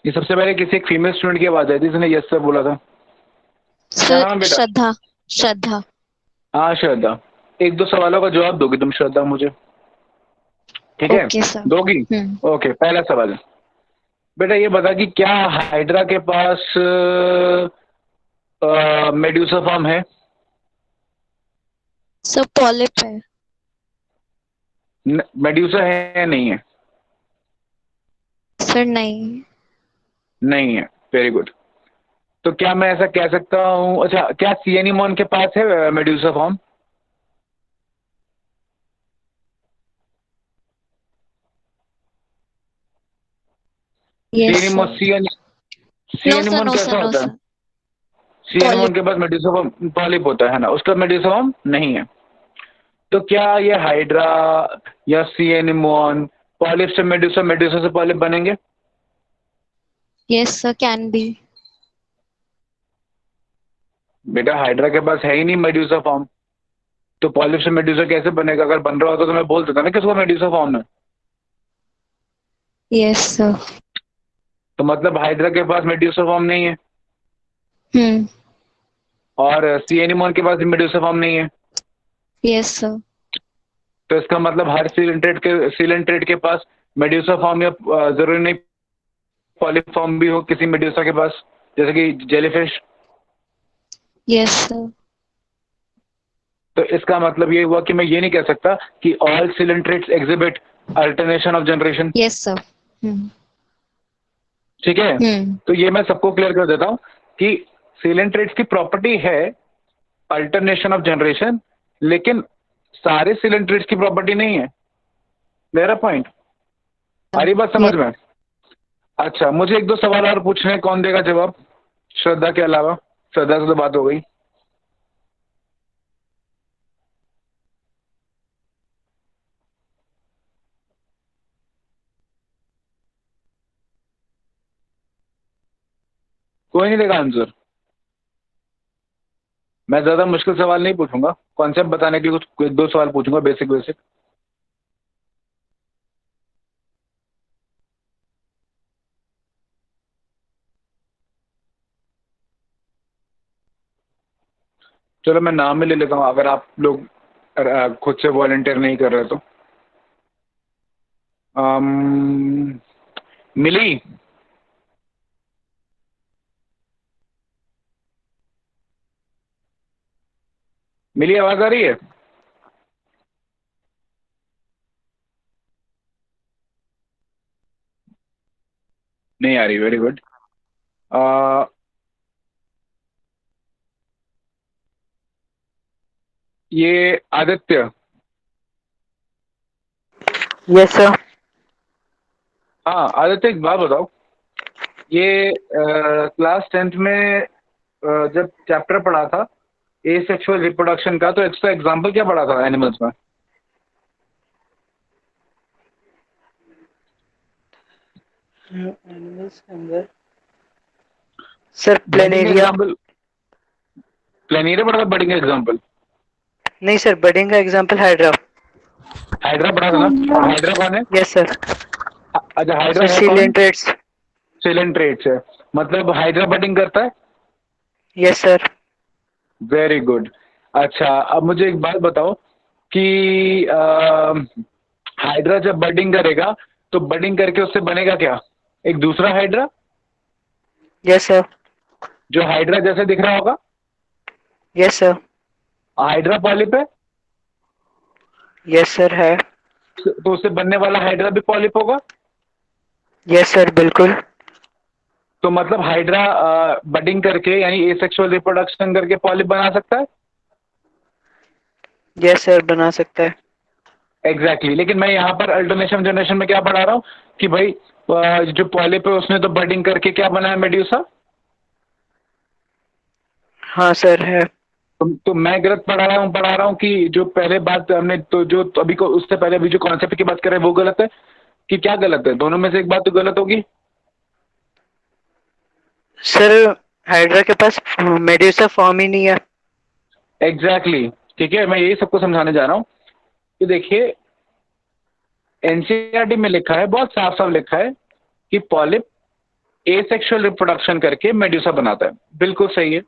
ये सबसे पहले किसी एक फीमेल स्टूडेंट की आवाज आई थी जिसने यस सर बोला था। क्या नाम है बेटा? श्रद्धा। श्रद्धा। हाँ श्रद्धा, एक दो सवालों का जवाब दोगी तुम श्रद्धा मुझे? ठीक है, ओके सर। दोगी? ओके, पहला सवाल बेटा ये बता कि क्या हाइड्रा के पास मेड्यूसा फॉर्म है? सर पॉलिप है। मेड्यूसा है या नहीं है? सर नहीं। नहीं है। Very good. तो क्या मैं ऐसा कह सकता हूँ, अच्छा क्या सी एनीमोन के पास है medusa form? Yes sea anemone no कैसा सर नो होता है? सर। सी एनीमोन के पास मेड्यूसा फॉर्म पॉलिप होता है ना, उसका मेड्यूसा फॉर्म नहीं है। तो क्या ये हाइड्रा या सी एनीमोन पॉलिप से मेड्यूसा, मेड्यूसा से पॉलिप बनेंगे? Yes sir can be. बेटा हाइड्रा के पास है ही नहीं मेड्यूसा फॉर्म, तो पॉलिप से मेड्यूसा कैसे बनेगा? अगर बन रहा होता तो मैं बोल देता ना किसको मेड्यूसा फॉर्म है। Yes sir. तो मतलब हाइड्रा के पास मेड्यूसा फॉर्म नहीं है, और सी एनीमोन के पास भी मेड्यूसा फॉर्म नहीं है। Yes sir. तो इसका मतलब हर सिलेंट्रेट के पास मेड्यूसा फॉर्म या जरूरी नहीं पॉलिप फॉर्म भी हो किसी मेड्यूसा के पास, जैसे कि जेलीफिश। Yes sir. तो इसका मतलब ये हुआ कि मैं ये नहीं कह सकता कि all coelenterates exhibit alternation of generation. Yes sir. ठीक है, तो ये मैं सबको क्लियर कर देता हूं कि सिलेंट्रेट्स की प्रॉपर्टी है अल्टरनेशन ऑफ जनरेशन, लेकिन सारे सिलेंट्रेट्स की प्रॉपर्टी नहीं है। मेरा पॉइंट आ रही बात समझ में? अच्छा, मुझे एक दो सवाल और पूछने हैं, कौन देगा जवाब श्रद्धा के अलावा? श्रद्धा से तो बात हो गई। कोई नहीं देगा आंसर? मैं ज्यादा मुश्किल सवाल नहीं पूछूंगा, कॉन्सेप्ट बताने के लिए कुछ दो सवाल पूछूंगा, बेसिक बेसिक। चलो मैं नाम ही ले लेता हूँ, अगर आप लोग खुद से वॉलंटियर नहीं कर रहे तो। मिली? मिली आवाज आ रही है? नहीं आ रही। Very good. ये आदित्य? Yes sir. हाँ आदित्य, एक बात बताओ, ये क्लास 10th में जब चैप्टर पढ़ा था ए सेक्सुअल रिप्रोडक्शन का, तो इसका एग्जाम्पल क्या पढ़ा था एनिमल्स में? एनिमल्स के अंदर सर प्लेनेरिया। प्लेनेरिया पढ़ा था? बडिंग का एग्जाम्पल? नहीं सर, बडिंग का एग्जांपल हाइड्रा। हाइड्रा पढ़ा था ना? और हाइड्रा कौन है? Yes sir. अच्छा, हाइड्रा है कौन? सिलेंट्रेट्स। सिलेंट्रेट्स है, मतलब हाइड्रा बडिंग करता है? Yes sir. Very good. अच्छा, अब मुझे एक बात बताओ कि हाइड्रा जब बडिंग करेगा तो बडिंग करके उससे बनेगा क्या? एक दूसरा हाइड्रा यस सर। जो हाइड्रा जैसे दिख रहा होगा? Yes sir. हाइड्रा पॉलिप है, यस सर है। तो उससे बनने वाला हाइड्रा भी पॉलिप होगा। यस सर बिल्कुल। तो मतलब हाइड्रा बडिंग करके यानी एसेक्सुअल रिप्रोडक्शन करके पॉलिप बना सकता है। यस सर बना सकता है। एग्जैक्टली लेकिन मैं यहाँ पर अल्टरनेशन जनरेशन में क्या पढ़ा रहा हूँ कि भाई जो पॉलिप है उसने तो बडिंग करके क्या बनाया, मेड्यूसा। हाँ सर है। तो मैं गलत पढ़ा रहा हूँ कि जो पहले बात हमने तो जो तो अभी को उससे पहले अभी जो कॉन्सेप्ट की बात कर रहे हैं वो गलत है कि क्या गलत है? दोनों में से एक बात तो गलत होगी। सर हाइड्रा के पास मेड्यूसा फॉर्म ही नहीं है। एग्जैक्टली ठीक है, मैं यही सबको समझाने जा रहा हूँ कि देखिए एनसीईआरटी में लिखा है, बहुत साफ साफ लिखा है कि पॉलिप एसेक्सुअल रिप्रोडक्शन करके मेड्यूसा बनाता है। बिल्कुल सही है,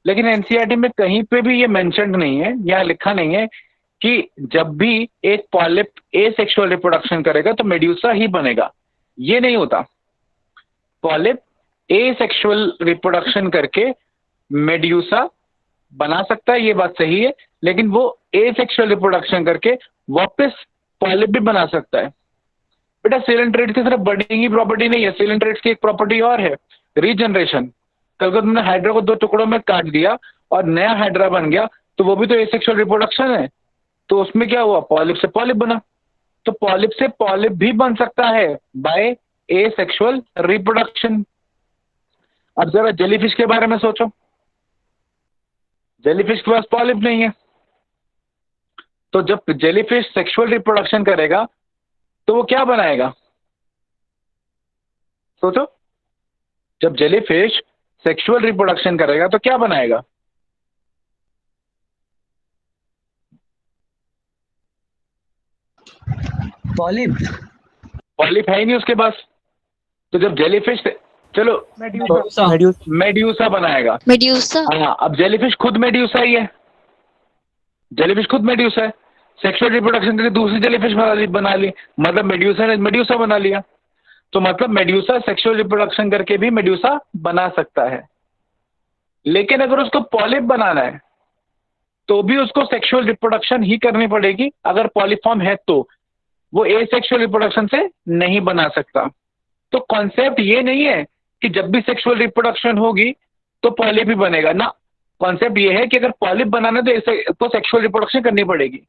लेकिन एनसीईआरटी में कहीं पे भी ये मेंशन्ड नहीं है या लिखा नहीं है कि जब भी एक पॉलिप एसेक्सुअल रिप्रोडक्शन करेगा तो मेड्यूसा ही बनेगा। ये नहीं होता। पॉलिप एसेक्सुअल रिप्रोडक्शन करके मेड्यूसा बना सकता है, ये बात सही है, लेकिन वो एसेक्सुअल रिप्रोडक्शन करके वापस पॉलिप भी बना सकता है। बेटा सिलेंट्रेट की सिर्फ बडिंग ही प्रॉपर्टी नहीं है, सिलेंट्रेट की एक प्रॉपर्टी और है, रीजनरेशन। कल को तुमने हाइड्रा को 2 टुकड़ों में काट दिया और नया हाइड्रा बन गया तो वो भी तो एसेक्सुअल रिप्रोडक्शन है। तो उसमें क्या हुआ, पॉलिप से पॉलिप बना। तो पॉलिप से पॉलिप भी बन सकता है बाय एसेक्सुअल रिप्रोडक्शन। अब जरा जेलीफिश के बारे में सोचो, जेलीफिश के पास पॉलिप नहीं है, तो जब जेलीफिश सेक्सुअल रिप्रोडक्शन करेगा तो वो क्या बनाएगा? सोचो, जब जेलीफिश सेक्सुअल रिप्रोडक्शन करेगा तो क्या बनाएगा? पॉलिप। पॉलिप है ही नहीं उसके पास। तो जब जेलीफिश, चलो मेड्यूसा बनाएगा। मेड्यूसा। हाँ, अब जेलीफिश खुद मेड्यूसा ही है, जेलीफिश खुद मेड्यूसा है, सेक्सुअल रिप्रोडक्शन करके दूसरी जेलीफिश बना ली, मतलब मेड्यूसा ने मेड्यूसा बना लिया। तो मतलब मेड्यूसा सेक्सुअल रिप्रोडक्शन करके भी मेड्यूसा बना सकता है, लेकिन अगर उसको पॉलिप बनाना है तो भी उसको सेक्सुअल रिप्रोडक्शन ही करनी पड़ेगी। अगर पॉलीफॉर्म है तो वो एसेक्सुअल रिप्रोडक्शन से नहीं बना सकता। तो कॉन्सेप्ट ये नहीं है कि जब भी सेक्सुअल रिप्रोडक्शन होगी तो पॉलिप ही बनेगा ना। कॉन्सेप्ट ये है कि अगर पॉलिप बनाना है तो सेक्सुअल रिप्रोडक्शन करनी पड़ेगी,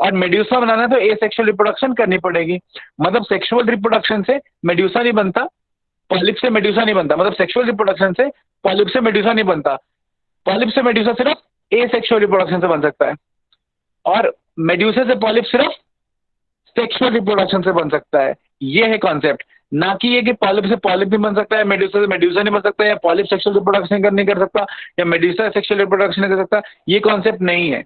और मेड्यूसा बनाना है तो एसेक्सुअल रिप्रोडक्शन करनी पड़ेगी। मतलब सेक्सुअल रिप्रोडक्शन से मेड्यूसा नहीं बनता, पॉलिप से मेड्यूसा नहीं बनता। मतलब सेक्सुअल रिप्रोडक्शन से पॉलिप से मेड्यूसा नहीं बनता, पॉलिप से मेड्यूसा सिर्फ एसेक्सुअल रिप्रोडक्शन से बन सकता है, और मेड्यूसा से पॉलिप सिर्फ सेक्सुअल रिप्रोडक्शन से बन सकता है। ये है कॉन्सेप्ट, ना कि ये कि पॉलिप से पॉलिप भी बन सकता है, मेड्यूसा से मेड्यूसा नहीं बन सकता, या पॉलिप सेक्सुअल रिप्रोडक्शन नहीं कर सकता, या मेड्यूसा सेक्सुअल रिप्रोडक्शन नहीं कर सकता। ये कॉन्सेप्ट नहीं है।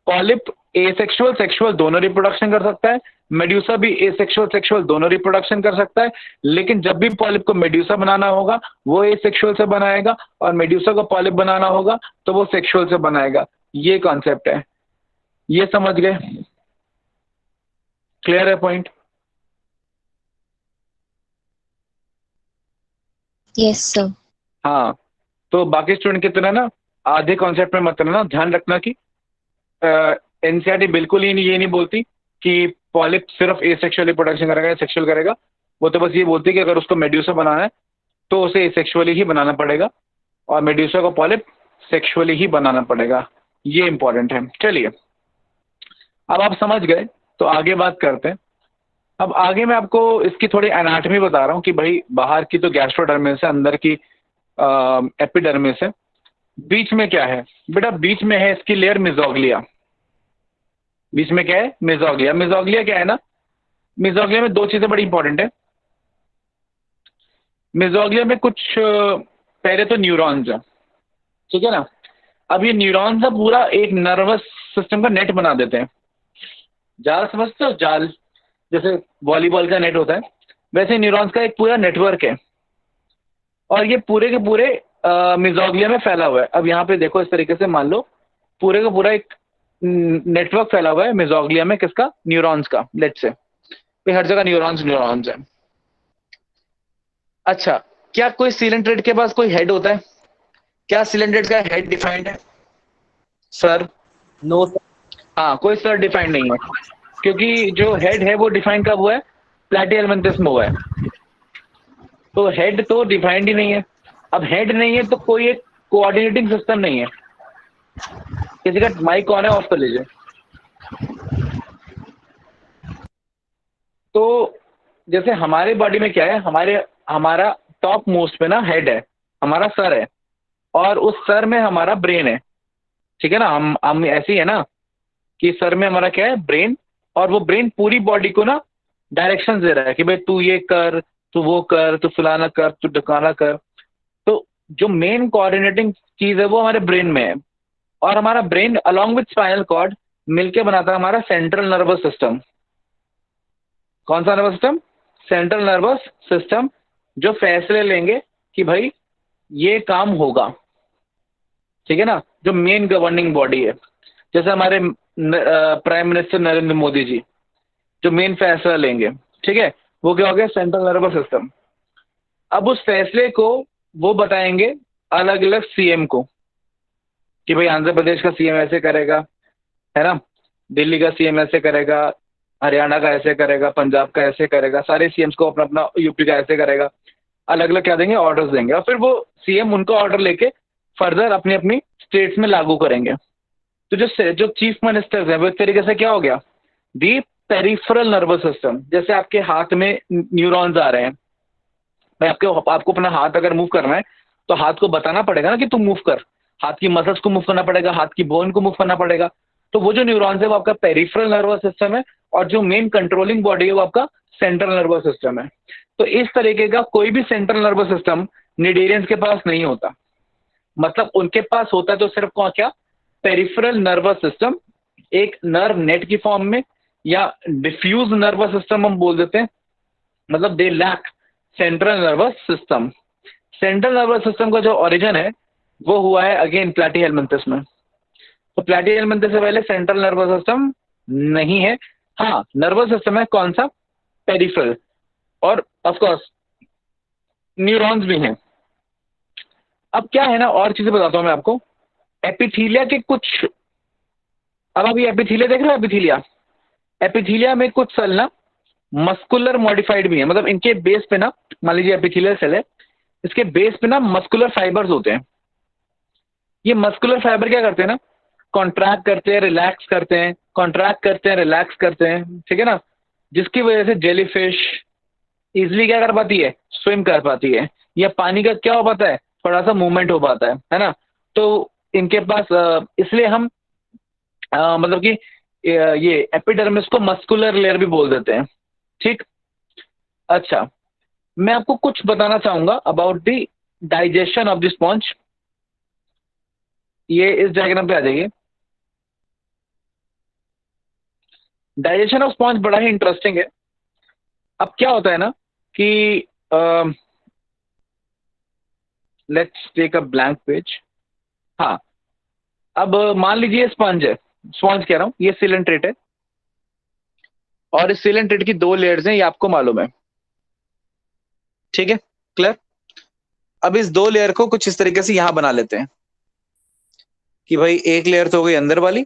पॉलिप एसेक्सुअल सेक्सुअल दोनों रिप्रोडक्शन कर सकता है, मेड्यूसा भी एसेक्सुअल सेक्सुअल दोनों रिप्रोडक्शन कर सकता है, लेकिन जब भी पॉलिप को मेड्यूसा बनाना होगा वो एसेक्सुअल से बनाएगा, और मेड्यूसा को पॉलिप बनाना होगा तो वो सेक्सुअल से बनाएगा। ये कॉन्सेप्ट है, ये समझ गए? क्लियर है पॉइंट? Yes sir. हाँ, तो बाकी स्टूडेंट की तरह ना आधे कॉन्सेप्ट में मत रहना, ध्यान रखना कि एनसीईआरटी बिल्कुल ही ये नहीं बोलती कि पॉलिप सिर्फ एसेक्सुअल रिप्रोडक्शन करेगा या सेक्सुअल करेगा। वो तो बस ये बोलती है कि अगर उसको मेड्यूसा बनाना है तो उसे एसेक्सुअली ही बनाना पड़ेगा, और मेड्यूसा को पॉलिप सेक्सुअली ही बनाना पड़ेगा। ये इंपॉर्टेंट है। चलिए, अब आप समझ गए तो आगे बात करते हैं। अब आगे मैं आपको इसकी थोड़ी एनाटॉमी बता रहा हूँ कि भाई बाहर की तो गैस्ट्रोडर्मिस है, अंदर की एपिडर्मिस है, बीच में क्या है? बेटा बीच में है इसकी लेयर मेसोग्लिया। बीच में क्या है? मेसोग्लिया। मेसोग्लिया क्या है ना, मेसोग्लिया में 2 चीजें बड़ी इंपॉर्टेंट है। मेसोग्लिया में कुछ पहले तो न्यूरॉन्स है, ठीक है ना। अब ये न्यूरॉन्स का पूरा एक नर्वस सिस्टम का नेट बना देते हैं। जाल समझते हो? जाल जैसे वॉलीबॉल का नेट होता है, वैसे न्यूरॉन्स का एक पूरा नेटवर्क है, और ये पूरे के पूरे मेसोग्लिया में फैला हुआ है। अब यहाँ पे देखो, इस तरीके से मान लो पूरे का पूरा एक नेटवर्क फैला हुआ है मेसोग्लिया में, किसका? न्यूरॉन्स का। लेट्स से पे हर जगह न्यूरॉन्स है। अच्छा, क्या कोई सिलेंट्रेट के पास कोई हेड होता है? क्या सिलेंट्रेट का हेड डिफाइंड है? सर नो सर, हाँ कोई सर डिफाइंड नहीं है, क्योंकि जो हेड है वो डिफाइन कब हुआ है, प्लैटिहेलमिंथस में हुआ है, तो हेड तो डिफाइंड ही नहीं है। अब हेड नहीं है तो कोई एक कोऑर्डिनेटिंग सिस्टम नहीं है। किसी का माइक ऑन है, ऑफ कर लीजिए। तो जैसे हमारे बॉडी में क्या है, हमारा टॉप मोस्ट पे ना हेड है, हमारा सर है, और उस सर में हमारा ब्रेन है। ठीक है ना, हम ऐसे ही है ना कि सर में हमारा क्या है, ब्रेन, और वो ब्रेन पूरी बॉडी को ना डायरेक्शन दे रहा है कि भाई तू ये कर, तू वो कर, तू फलाना कर, तू ढकाना कर। तो जो मेन कोऑर्डिनेटिंग चीज है वो हमारे ब्रेन में है, और हमारा brain along with spinal cord मिलके बनाता है हमारा सेंट्रल नर्वस सिस्टम। कौन सा nervous system? Central nervous system, जो फैसले लेंगे कि भाई ये काम होगा। ठीक है ना, जो मेन गवर्निंग बॉडी है, जैसे हमारे प्राइम मिनिस्टर नरेंद्र मोदी जी जो मेन फैसला लेंगे, ठीक है, वो क्या हो गया, सेंट्रल नर्वस सिस्टम। अब उस फैसले को वो बताएंगे अलग अलग सीएम को कि भाई आंध्र प्रदेश का सीएम ऐसे करेगा, है ना, दिल्ली का सीएम ऐसे करेगा, हरियाणा का ऐसे करेगा, पंजाब का ऐसे करेगा, सारे सीएम्स को अपना अपना, यूपी का ऐसे करेगा, अलग अलग क्या देंगे, ऑर्डर्स देंगे, और फिर वो सीएम उनका ऑर्डर लेके फर्दर अपनी अपनी स्टेट्स में लागू करेंगे। तो जो चीफ मिनिस्टर्स हैं वो एक तरीके से क्या हो गया, दी पेरिफेरल नर्वस सिस्टम। जैसे आपके हाथ में न्यूरॉन्स आ रहे हैं, भाई आपको अपना हाथ अगर मूव करना है तो हाथ को बताना पड़ेगा ना कि तुम मूव कर, हाथ की मसल्स को मूव करना पड़ेगा, हाथ की बोन को मूव करना पड़ेगा। तो वो जो न्यूरॉन्स है वो आपका पेरिफेरल नर्वस सिस्टम है, और जो मेन कंट्रोलिंग बॉडी है वो आपका सेंट्रल नर्वस सिस्टम है। तो इस तरीके का कोई भी सेंट्रल नर्वस सिस्टम निडेरियंस के पास नहीं होता। मतलब उनके पास होता है तो सिर्फ क्या, पेरिफेरल नर्वस सिस्टम, एक नर्व नेट की फॉर्म में, या डिफ्यूज नर्वस सिस्टम हम बोल देते हैं। मतलब they lack central nervous system. Central nervous system का जो ओरिजिन है वो हुआ है अगेन प्लैटिहेलमिंथस में। तो प्लैटिहेलमिंथस से पहले सेंट्रल नर्वस सिस्टम नहीं है। हाँ, नर्वस सिस्टम है, कौन सा, पेरिफेरल, और ऑफ कोर्स न्यूरॉन्स भी हैं। अब क्या है ना, और चीजें बताता हूं मैं आपको। एपिथीलिया के कुछ, अब अभी एपिथीलिया देख रहे हो, एपिथीलिया में कुछ सेल ना मस्कुलर मॉडिफाइड भी है। मतलब इनके बेस पे ना, मान लीजिए एपिथीलियल सेल है, इसके बेस पे ना मस्कुलर फाइबर्स होते हैं। ये मस्कुलर फाइबर क्या करते हैं ना, कॉन्ट्रैक्ट करते हैं, रिलैक्स करते हैं, कॉन्ट्रैक्ट करते हैं, रिलैक्स करते हैं, ठीक है ना, जिसकी वजह से जेलीफिश इजिली क्या कर पाती है, स्विम कर पाती है, या पानी का क्या हो पाता है, थोड़ा सा मूवमेंट हो पाता है ना। तो इनके पास इसलिए हम मतलब कि ये एपिडर्मिस को मस्कुलर लेयर भी बोल देते हैं। ठीक, अच्छा, मैं आपको कुछ बताना चाहूंगा about the digestion of the sponge. ये इस डायग्राम पे आ जाइए। डाइजेशन ऑफ स्पॉन्ज बड़ा ही इंटरेस्टिंग है। अब क्या होता है ना कि let's take a blank page. हाँ, अब मान लीजिए स्पंज है, स्पॉन्ज कह रहा हूं, ये सिलेंट्रेट है, और इस सिलेंट्रेट की दो लेयर्स हैं, ये आपको मालूम है, ठीक है, क्लियर। अब इस दो लेयर को कुछ इस तरीके से यहां बना लेते हैं कि भाई एक लेयर तो हो गई अंदर वाली,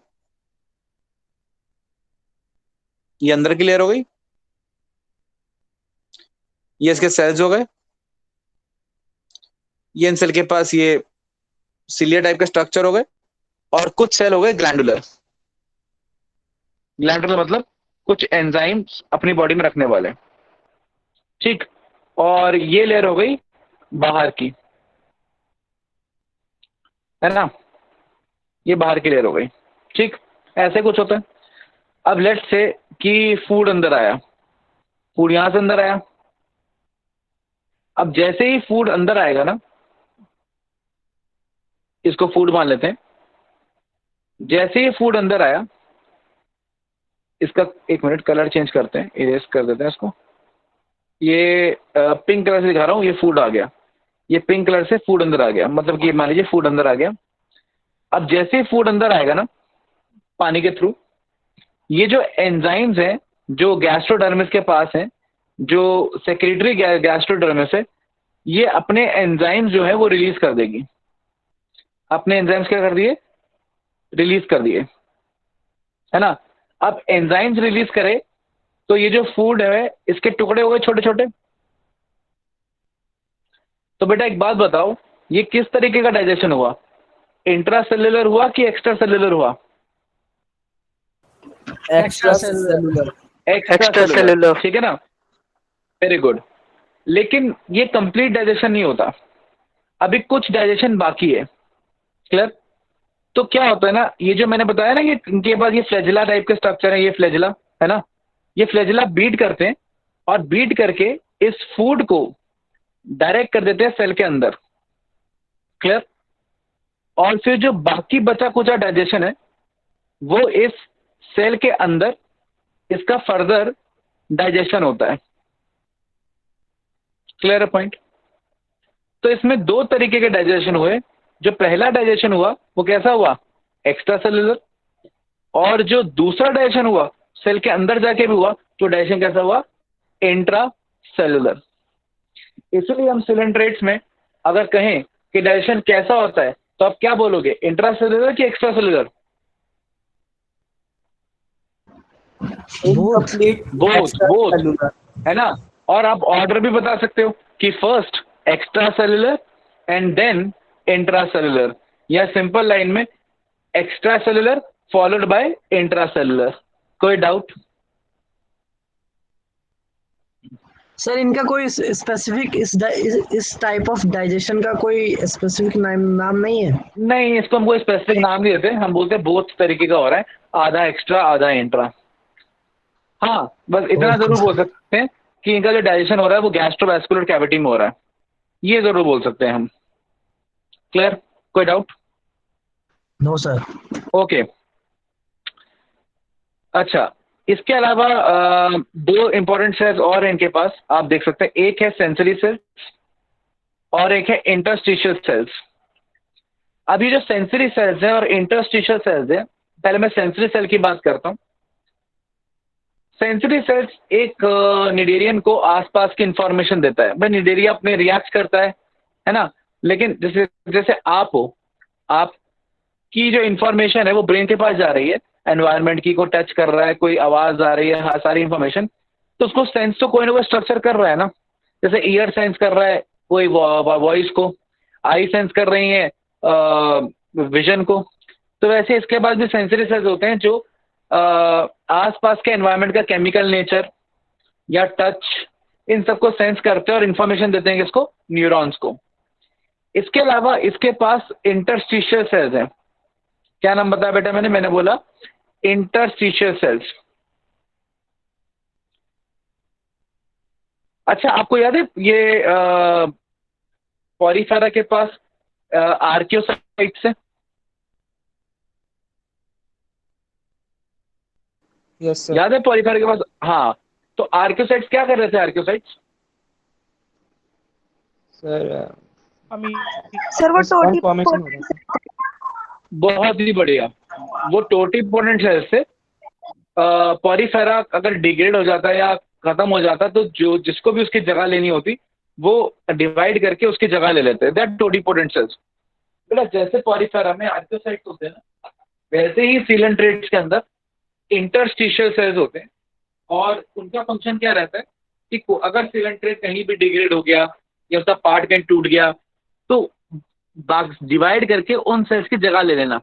ये अंदर की लेयर हो गई, ये इसके सेल्स हो गए, ये इन सेल के पास ये सिलिया टाइप का स्ट्रक्चर हो गए, और कुछ सेल हो गए ग्लैंडुलर। ग्लैंडुलर मतलब कुछ एंजाइम्स अपनी बॉडी में रखने वाले, ठीक। और ये लेयर हो गई बाहर की, है ना, ये बाहर की लेयर हो गई, ठीक। ऐसे कुछ होता है। अब लेट्स से कि फूड अंदर आया, फूड यहां से अंदर आया। अब जैसे ही फूड अंदर आएगा ना, इसको फूड मान लेते हैं, जैसे ही फूड अंदर आया, इसका एक मिनट कलर चेंज करते हैं, इरेज कर देते हैं इसको। ये पिंक कलर से दिखा रहा हूं, ये फूड आ गया, ये पिंक कलर से फूड अंदर आ गया, मतलब कि मान लीजिए फूड अंदर आ गया। अब जैसे ही फूड अंदर आएगा ना पानी के थ्रू, ये जो एंजाइम्स हैं जो गैस्ट्रोडर्मिस के पास हैं, जो सेक्रेटरी गैस्ट्रोडर्मिस है, ये अपने एंजाइम्स जो है वो रिलीज कर देगी। अपने एंजाइम्स क्या कर दिए, रिलीज कर दिए, है ना। अब एंजाइम्स रिलीज करे तो ये जो फूड है इसके टुकड़े हो गए छोटे छोटे। तो बेटा एक बात बताओ, ये किस तरीके का डाइजेशन हुआ, इंट्रा सेल्युलर हुआ कि एक्स्ट्रा सेल्युलर हुआ? Extra cellular. एक्स्ट्रा सेल्युलर, ठीक है ना, वेरी गुड। लेकिन ये कंप्लीट डाइजेशन नहीं होता, अभी कुछ डाइजेशन बाकी है, क्लियर। तो क्या होता है ना, ये जो मैंने बताया ना कि इनके पास ये फ्लैजिला टाइप के स्ट्रक्चर है, ये फ्लैजिला है ना, ये फ्लैजिला बीट करते हैं और बीट करके इस फूड को डायरेक्ट कर देते हैं सेल के अंदर, क्लियर। और फिर जो बाकी बचा कुचा डाइजेशन है वो इस सेल के अंदर इसका फर्दर डाइजेशन होता है, क्लियर पॉइंट। तो इसमें दो तरीके के डाइजेशन हुए। जो पहला डाइजेशन हुआ वो कैसा हुआ, एक्स्ट्रा सेल्युलर, और जो दूसरा डाइजेशन हुआ सेल के अंदर जाके भी हुआ तो डाइजेशन कैसा हुआ, इंट्रा सेल्युलर। इसलिए हम सिलेंट्रेट्स में अगर कहें कि डाइजेशन कैसा होता है तो आप क्या बोलोगे, इंट्रा सेल्युलर कि एक्स्ट्रा सेल्युलर? बोथ, है ना। और आप ऑर्डर भी बता सकते हो कि first extra cellular and then intra cellular, या सिंपल लाइन में extra cellular followed by intra cellular. कोई डाउट? सर इनका कोई स्पेसिफिक इस टाइप ऑफ डाइजेशन का कोई स्पेसिफिक नाम नहीं है? नहीं, इसको हम कोई स्पेसिफिक नाम नहीं देते, हम बोलते हैं बोथ तरीके का हो रहा है, आधा एक्स्ट्रा आधा इंट्रा। हाँ, बस इतना जरूर बोल सकते हैं कि इनका जो डाइजेशन हो रहा है वो गैस्ट्रोवैस्कुलर कैविटी में हो रहा है, ये जरूर बोल सकते हैं हम, क्लियर। कोई डाउट? No sir. ओके, अच्छा, इसके अलावा दो इंपॉर्टेंट सेल्स और हैं इनके पास, आप देख सकते हैं, एक है सेंसरी सेल्स और एक है इंटरस्टिशियल सेल्स। अभी जो सेंसरी सेल्स है और इंटरस्टिशियल सेल्स है, पहले मैं सेंसरी सेल की बात करता हूं। सेंसरी सेल्स एक निडेरियन को आसपास की इंफॉर्मेशन देता है। भाई निडेरिया अपने रिएक्ट करता है ना, लेकिन जैसे जैसे आप हो, आपकी जो इंफॉर्मेशन है वो ब्रेन के पास जा रही है, एनवायरनमेंट की को टच कर रहा है, कोई आवाज आ रही है, हाँ, सारी इंफॉर्मेशन, तो उसको सेंस तो कोई ना कोई स्ट्रक्चर कर रहा है ना। जैसे ईयर सेंस कर रहा है कोई वॉइस को, आई सेंस कर रही है विजन को, तो वैसे इसके बाद भी सेंसरी सेल्स होते हैं जो आसपास के एनवायरनमेंट का केमिकल नेचर या टच, इन सबको सेंस करते हैं और इंफॉर्मेशन देते हैं किसको, न्यूरॉन्स को। इसके अलावा इसके पास इंटरस्टिशियल सेल्स हैं। क्या नाम बताया बेटा मैंने बोला इंटरस्टिशियल सेल्स। अच्छा, आपको याद है ये पॉलीफेरा के पास आर्कियोसाइट्स है? Yes sir. याद है पॉलीफेरा के पास? हाँ, तो आर्कियोसाइट्स क्या कर रहे थे, आर्कियोसाइट्स? सर सर वो टोटी फॉर्मेशन हो रहा है। बहुत ही बढ़िया, वो टोटिपोटेंट सेल्स से पॉलीफेरा अगर डिग्रेड हो जाता है या खत्म हो जाता है तो जो जिसको भी उसकी जगह लेनी होती वो डिवाइड करके उसकी जगह ले लेते हैं, दैट टोटिपोटेंट सेल्स। बेटा जैसे पॉलीफेरा में आर्कियोसाइट्स होते हैं ना, वैसे ही सीलेंट्रेट्स के अंदर इंटरस्टिशियल सेल्स होते हैं, और उनका फंक्शन क्या रहता है कि अगर सीलेंट्रेट कहीं भी डिग्रेड हो गया या उसका पार्ट कहीं टूट गया तो डिवाइड करके उन सेल्स की जगह ले लेना।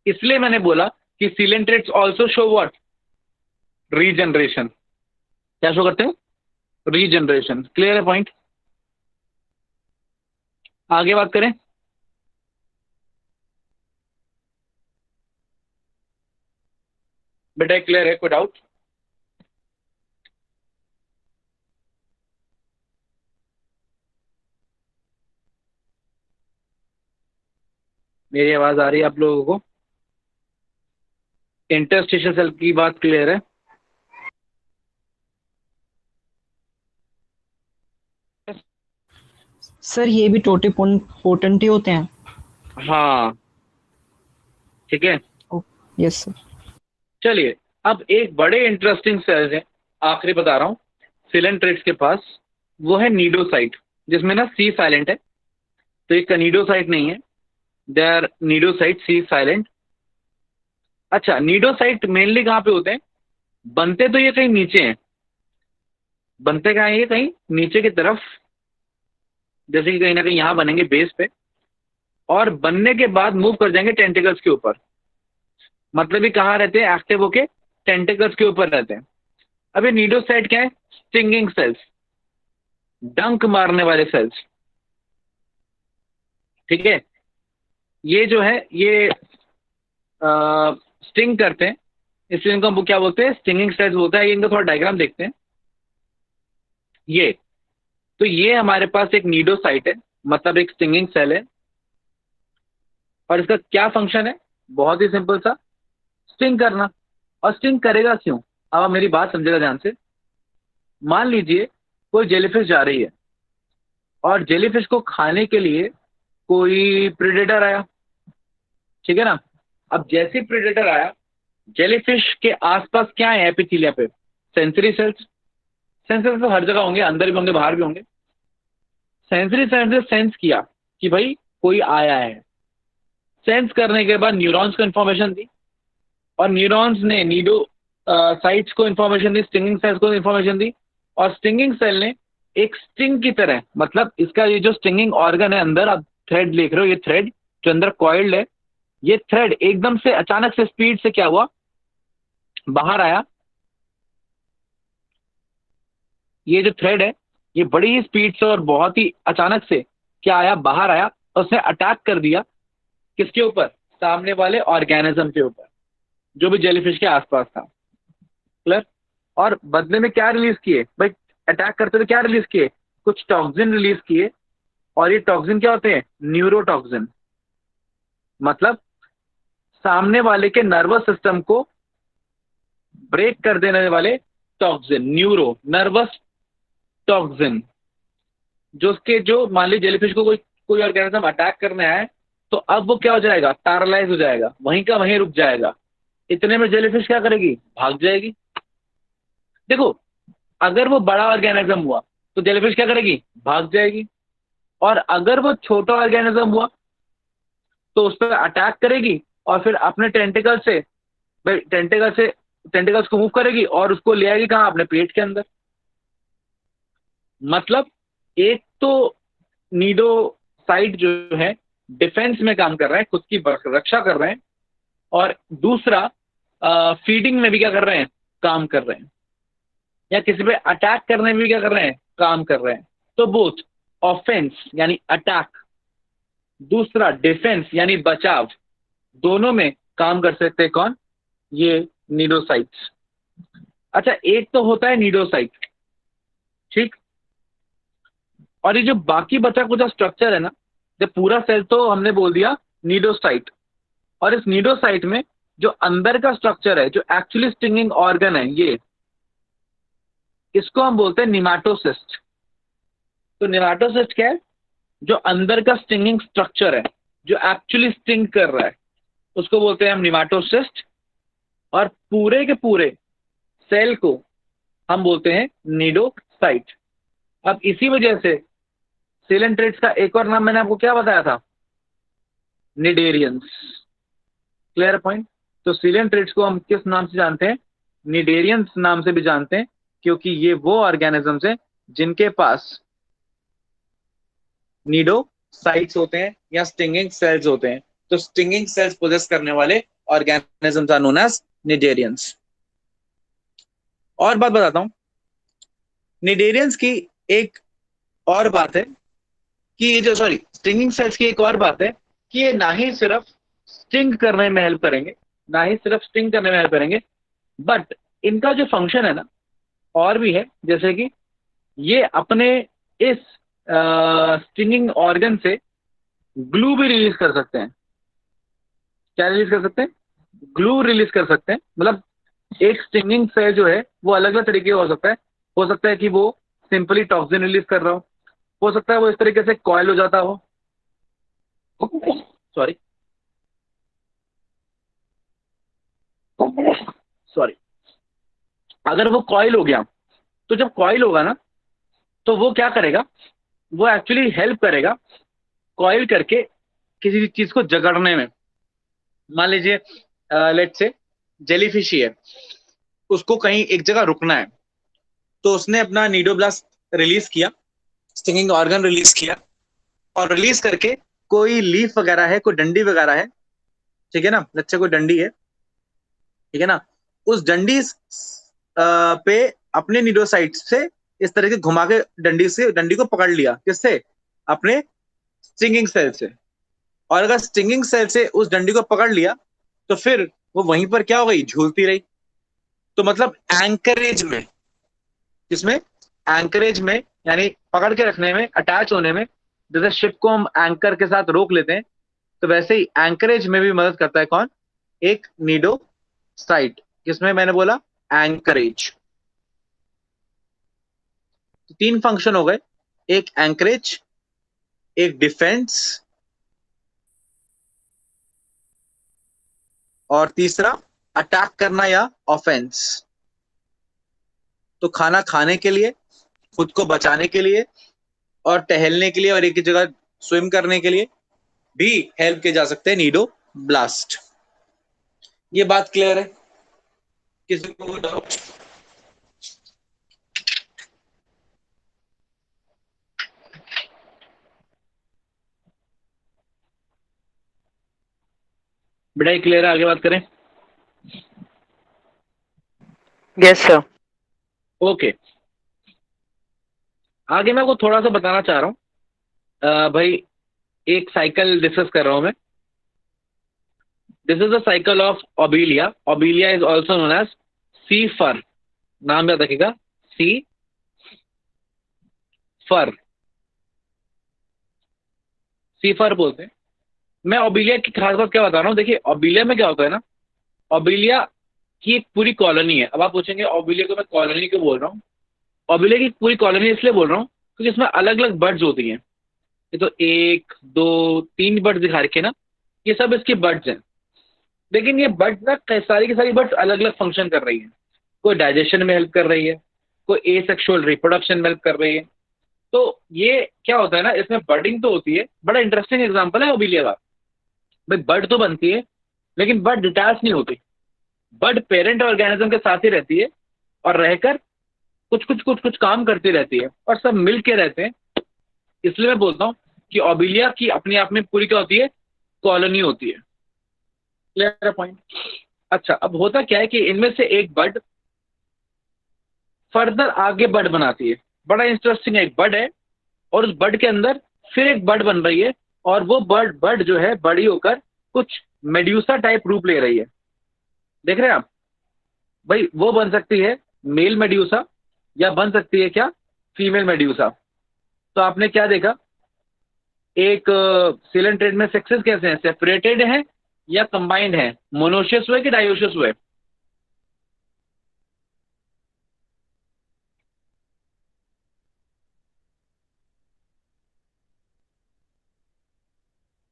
इसलिए मैंने बोला कि coelenterates also show what, regeneration. क्या शो करते हैं, रीजनरेशन। क्लियर है पॉइंट? आगे बात करें। बेटा क्लियर है, कोई डाउट? मेरी आवाज आ रही है आप लोगों को? इंटरस्टिशियल सेल की बात क्लियर है? सर ये भी टोटिपोटेंट ही होते हैं? हाँ, ठीक है। Yes sir. चलिए, अब एक बड़े इंटरेस्टिंग सेल्स है, आखिरी बता रहा हूँ, सिलेंट्रेट्स के पास, वो है नीडोसाइट, जिसमें ना सी साइलेंट है, तो ये कनीडोसाइट नहीं है, they are cnidocyte, C silent. अच्छा, नीडोसाइट मेनली कहाँ पे होते हैं? बनते तो ये कहीं नीचे हैं, बनते कहाँ हैं ये? कहीं नीचे की तरफ, जैसे कि कहीं ना कहीं यहाँ बनेंगे बेस पे, और बनने के बाद मूव कर जाएंगे टेंटिकल्स के ऊपर। मतलब ये कहाँ रहते हैं? एक्टिव होके टेंटिकल्स के ऊपर रहते हैं। अब ये नीडोसाइट क्या है? स्टिंगिंग सेल्स, डंक मारने वाले सेल्स। ठीक है, ये जो है ये स्टिंग करते हैं, इसलिए इनको हम क्या बोलते हैं? स्टिंगिंग सेल्स बोलता है। ये इनका थोड़ा डायग्राम देखते हैं। ये तो ये हमारे पास एक नीडोसाइट है, मतलब एक स्टिंगिंग सेल है, और इसका क्या फंक्शन है? बहुत ही सिंपल सा, स्टिंग करना। और स्टिंग करेगा क्यों? अब आप मेरी बात समझेगा ध्यान से। मान लीजिए कोई जेलीफिश जा रही है, और जेलीफिश को खाने के लिए कोई प्रेडेटर आया, ठीक है ना? अब जैसे प्रेडेटर आया, जेलीफिश के आसपास क्या है एपिथेलिया पे? Sensory sales. सेंसरी तो हर जगह होंगे, अंदर भी होंगे, बाहर भी होंगे। सेंसरी सेल्स ने सेंस किया कि भाई कोई आया है। सेंस करने के बाद न्यूरॉन्स को इन्फॉर्मेशन दी, और न्यूरॉन्स ने नीडो साइट्स को इन्फॉर्मेशन दी, स्टिंगिंग सेल्स को इन्फॉर्मेशन दी, और स्टिंगिंग सेल ने एक स्टिंग की तरह, मतलब इसका ये जो स्टिंगिंग ऑर्गन है अंदर, आप थ्रेड देख रहे हो, ये थ्रेड जो अंदर कॉइल्ड है, ये थ्रेड एकदम से अचानक से स्पीड से क्या हुआ? बाहर आया। ये जो थ्रेड है ये बड़ी ही स्पीड से और बहुत ही अचानक से क्या आया? बाहर आया, और उसने अटैक कर दिया किसके ऊपर? सामने वाले ऑर्गेनिज्म के ऊपर, जो भी जेलीफिश के आसपास था। क्लियर? और बदले में क्या रिलीज किए भाई? अटैक करते तो क्या रिलीज किए? कुछ टॉक्सिन रिलीज किए, और ये टॉक्सिन क्या होते हैं? न्यूरोटॉक्सिन। मतलब सामने वाले के नर्वस सिस्टम को ब्रेक कर देने वाले टॉक्सिन, न्यूरो नर्वस टॉक्सिन। जो उसके जो मान लीजिए जेलीफिश को कोई कोई ऑर्गेनिज्म अटैक करने आए, तो अब वो क्या हो जाएगा? पैरालाइज हो जाएगा, वहीं का वहीं रुक जाएगा। इतने में जेलीफिश क्या करेगी? भाग जाएगी। देखो, अगर वो बड़ा ऑर्गेनिज्म हुआ तो जेलीफिश क्या करेगी? भाग जाएगी। और अगर वो छोटा ऑर्गेनिज्म हुआ तो उस पर अटैक करेगी, और फिर अपने टेंटिकल से भाई टेंटिकल्स को मूव करेगी, और उसको ले आएगी कहाँ? अपने पेट के अंदर। मतलब एक तो नीडोसाइट जो है डिफेंस में काम कर रहे हैं, खुद की रक्षा कर रहे हैं, और दूसरा फीडिंग में भी क्या कर रहे हैं? काम कर रहे हैं। या किसी पे अटैक करने में भी क्या कर रहे हैं? काम कर रहे हैं। तो बोथ ऑफेंस यानी अटैक, दूसरा डिफेंस यानी बचाव, दोनों में काम कर सकते हैं कौन? ये नीडोसाइट्स। अच्छा, एक तो होता है नीडोसाइट, ठीक, और ये जो बाकी बचा कुछ स्ट्रक्चर है ना, जब पूरा सेल तो हमने बोल दिया नीडोसाइट, और इस नीडोसाइट में जो अंदर का स्ट्रक्चर है, जो एक्चुअली स्टिंगिंग ऑर्गन है, ये इसको हम बोलते हैं निमाटोसिस्ट। तो निमाटोसिस्ट क्या है? जो अंदर का स्टिंगिंग स्ट्रक्चर है, जो एक्चुअली स्टिंग कर रहा है, उसको बोलते हैं हम निमाटोसिस्ट। और पूरे के पूरे सेल को हम बोलते हैं नीडोसाइट। अब इसी वजह से सिलेंट्रेट्स का एक और नाम मैंने आपको क्या बताया था? निडेरियंस। Clear point? तो सिलेंट्रेट्स को हम किस नाम से जानते हैं? निडेरियंस नाम से भी जानते हैं, क्योंकि ये वो ऑर्गेनिजम्स हैं जिनके पास नीडोसाइट्स होते हैं या स्टिंगिंग सेल्स होते हैं। तो स्टिंगिंग सेल्स पोजेस करने वाले organisms are known as cnidarians. और बात बताता हूं, निडेरियंस की एक और बात है कि ये जो स्टिंगिंग सेल्स की एक और बात है कि ये ना ही सिर्फ स्टिंग करने में हेल्प करेंगे, ना ही सिर्फ स्टिंग करने में हेल्प करेंगे, बट इनका जो फंक्शन है ना और भी है। जैसे कि ये अपने इस स्टिंगिंग ऑर्गन से ग्लू भी रिलीज कर सकते हैं। क्या रिलीज कर सकते हैं? ग्लू रिलीज कर सकते हैं। मतलब एक स्टिंगिंग सेल जो है वो अलग अलग तरीके का हो सकता है कि वो सिंपली टॉक्सिन रिलीज कर रहा हो सकता है वो इस तरीके से कॉइल हो जाता हो, सॉरी अगर वो कॉइल हो गया, तो जब कॉइल होगा ना, तो वो क्या करेगा? वो एक्चुअली हेल्प करेगा कॉइल करके किसी चीज को जकड़ने में। मान लीजिए लेट्स से जेलीफिश ही है, उसको कहीं एक जगह रुकना है, तो उसने अपना नीडोब्लास्ट रिलीज किया, स्टिंगिंग ऑर्गन रिलीज किया, और रिलीज करके कोई लीफ वगैरह है, कोई डंडी वगैरह है, ठीक है ना, लच्छे कोई डंडी है, ठीक है ना, उस डंडी पे अपने नीडोसाइट से इस तरह के घुमा के डंडी को पकड़ लिया, किससे, अपने स्टिंगिंग सेल से। और अगर स्टिंगिंग सेल से उस डंडी को पकड़ लिया तो फिर वो वहीं पर क्या हो गई, झूलती रही। तो मतलब एंकरेज में, किसमें, एंकरेज में, यानी पकड़ के रखने में, अटैच होने में, जैसे शिप को हम एंकर के साथ रोक लेते हैं, तो वैसे ही एंकरेज में भी मदद करता है कौन, एक नीडोसाइट। किसमें मैंने बोला, एंकरेज। तो 3 फंक्शन हो गए, एक एंकरेज, एक डिफेंस, और तीसरा अटैक करना या ऑफेंस। तो खाना खाने के लिए, खुद को बचाने के लिए, और टहलने के लिए, और एक ही जगह स्विम करने के लिए भी हेल्प किए जा सकते हैं नीडो ब्लास्ट। ये बात क्लियर है? किसी को कोई डाउट? बेटा ये क्लियर है, आगे बात करें? Yes sir. ओके, आगे मैं आपको थोड़ा सा बताना चाह रहा हूं। भाई एक साइकिल डिस्कस कर रहा हूं मैं। This is the cycle of Obelia. Obelia is also known as sea fur. नाम याद रखिएगा, सी फर, सी फर बोलते हैं। मैं ओबिलिया की खास बात क्या बता रहा हूँ, देखिए ओबिलिया में क्या होता है ना, ओबिलिया की एक पूरी कॉलोनी है। अब आप पूछेंगे ओबिलिया को मैं कॉलोनी क्यों बोल रहा हूँ? ओबिलिया की पूरी कॉलोनी इसलिए बोल रहा हूँ क्योंकि इसमें अलग अलग बर्ड्स होती हैं। ये तो 1 2 3 बर्ड्स दिखा रखे ना, ये सब इसके बर्ड्स हैं। लेकिन ये बर्ड्स ना सारी की सारी बर्ड्स अलग अलग फंक्शन कर रही हैं। कोई डाइजेशन में हेल्प कर रही है, कोई एसेक्सुअल रिप्रोडक्शन में हेल्प कर रही है। तो ये क्या होता है ना, इसमें बर्डिंग तो होती है। बड़ा इंटरेस्टिंग एग्जाम्पल है ओबिलिया का। भाई बर्ड तो बनती है लेकिन बर्ड डिटैच नहीं होती। बर्ड पेरेंट ऑर्गेनिज्म के साथ ही रहती है और रहकर कुछ काम करती रहती है और सब मिल के रहते हैं। इसलिए मैं बोलता हूँ कि ओबिलिया की अपने आप में पूरी क्या होती है, कॉलोनी होती है। Clear point? अच्छा, अब होता क्या है कि इनमें से एक बर्ड फर्दर आगे बर्ड बनाती है। बड़ा इंटरेस्टिंग है, एक बर्ड है और उस बर्ड के अंदर फिर एक बर्ड बन रही है, और वो बर्ड जो है बड़ी होकर कुछ मेड्यूसा टाइप रूप ले रही है। देख रहे हैं आप? भाई वो बन सकती है मेल मेड्यूसा या बन सकती है क्या, फीमेल मेड्यूसा। तो आपने क्या देखा, एक सिलेंट्रेड में सेक्सेस कैसे हैं, सेपरेटेड हैं या कंबाइंड हैं, मोनोशियस हुए कि डायोशियस हुए?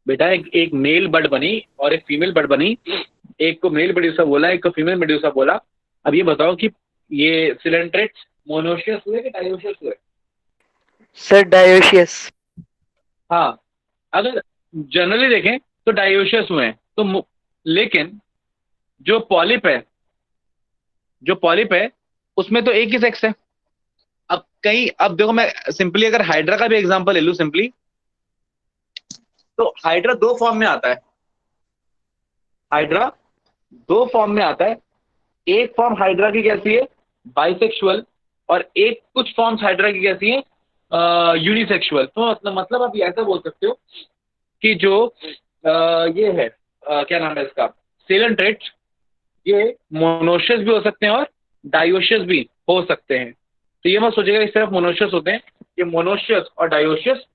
बेटा एक मेल बर्ड बनी और एक फीमेल बर्ड बनी। एक को मेल मेड्यूसा बोला, एक को फीमेल मेड्यूसा बोला। अब ये बताओ कि ये सिलेंट्रेट्स मोनोशियस हुए कि डायोशियस हुए? Sir dioecious. हाँ, अगर जनरली देखें तो डायोशियस हुए हैं। तो लेकिन जो पॉलिप है उसमें तो एक ही सेक्स है। अब देखो, मैं सिंपली अगर हाइड्रा का भी एग्जांपल ले लूं सिंपली, तो हाइड्रा 2 फॉर्म में आता है। हाइड्रा 2 फॉर्म में आता है। एक फॉर्म हाइड्रा की कैसी है, बाइसेक्सुअल, और एक कुछ फॉर्म्स हाइड्रा की कैसी है, यूनिसेक्सुअल। तो मतलब आप ये ऐसा बोल सकते हो कि जो ये है क्या नाम है इसका, सिलेंट्रेट्स, ये मोनोशियस भी हो सकते हैं और डायोशियस भी हो सकते हैं। तो ये मत सोचेगा कि सिर्फ मोनोशियस होते हैं, ये मोनोशियस और डायोशियस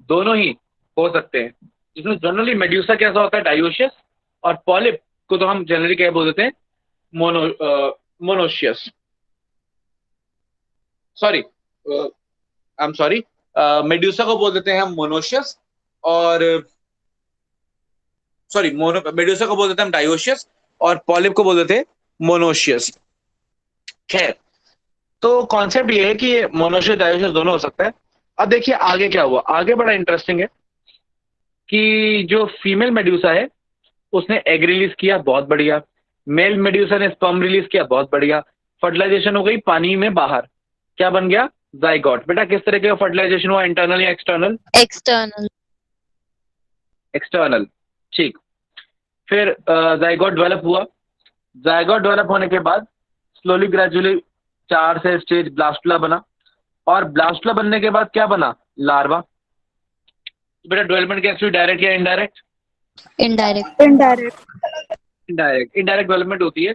दोनों ही हो सकते हैं। जिसमें जनरली मेड्यूसा कैसा होता है, डायोशियस, और पॉलिप को तो हम जनरली क्या बोल देते हैं, monoecious. Sorry, I am sorry, medusa को बोल देते हैं हम मोनोशियस, और सॉरी मेड्यूसा को बोल देते हैं हम डायोशियस, और पॉलिप को बोल देते हैं मोनोशियस। खैर, तो कॉन्सेप्ट ये है कि ये मोनोशियस डायोशियस दोनों हो सकता है। अब देखिए आगे क्या हुआ, आगे बड़ा इंटरेस्टिंग है कि जो फीमेल मेड्यूसा है उसने एग रिलीज किया, बहुत बढ़िया। मेल मेड्यूसा ने स्पर्म रिलीज किया, बहुत बढ़िया, फर्टिलाइजेशन हो गई पानी में बाहर, क्या बन गया? जाइगोट। बेटा किस तरह का फर्टिलाइजेशन हुआ, इंटरनल या एक्सटर्नल? एक्सटर्नल। एक्सटर्नल, ठीक। फिर जाइगोट डेवलप हुआ, जाइगोट डेवलप होने के बाद स्लोली ग्रेजुअली 4 से स्टेज ब्लास्टुला बना, और ब्लास्टुला बनने के बाद क्या बना? लार्वा। बेटा डेवलपमेंट कैसे हुई, डायरेक्ट या indirect? Indirect. Indirect. Indirect, indirect development होती है।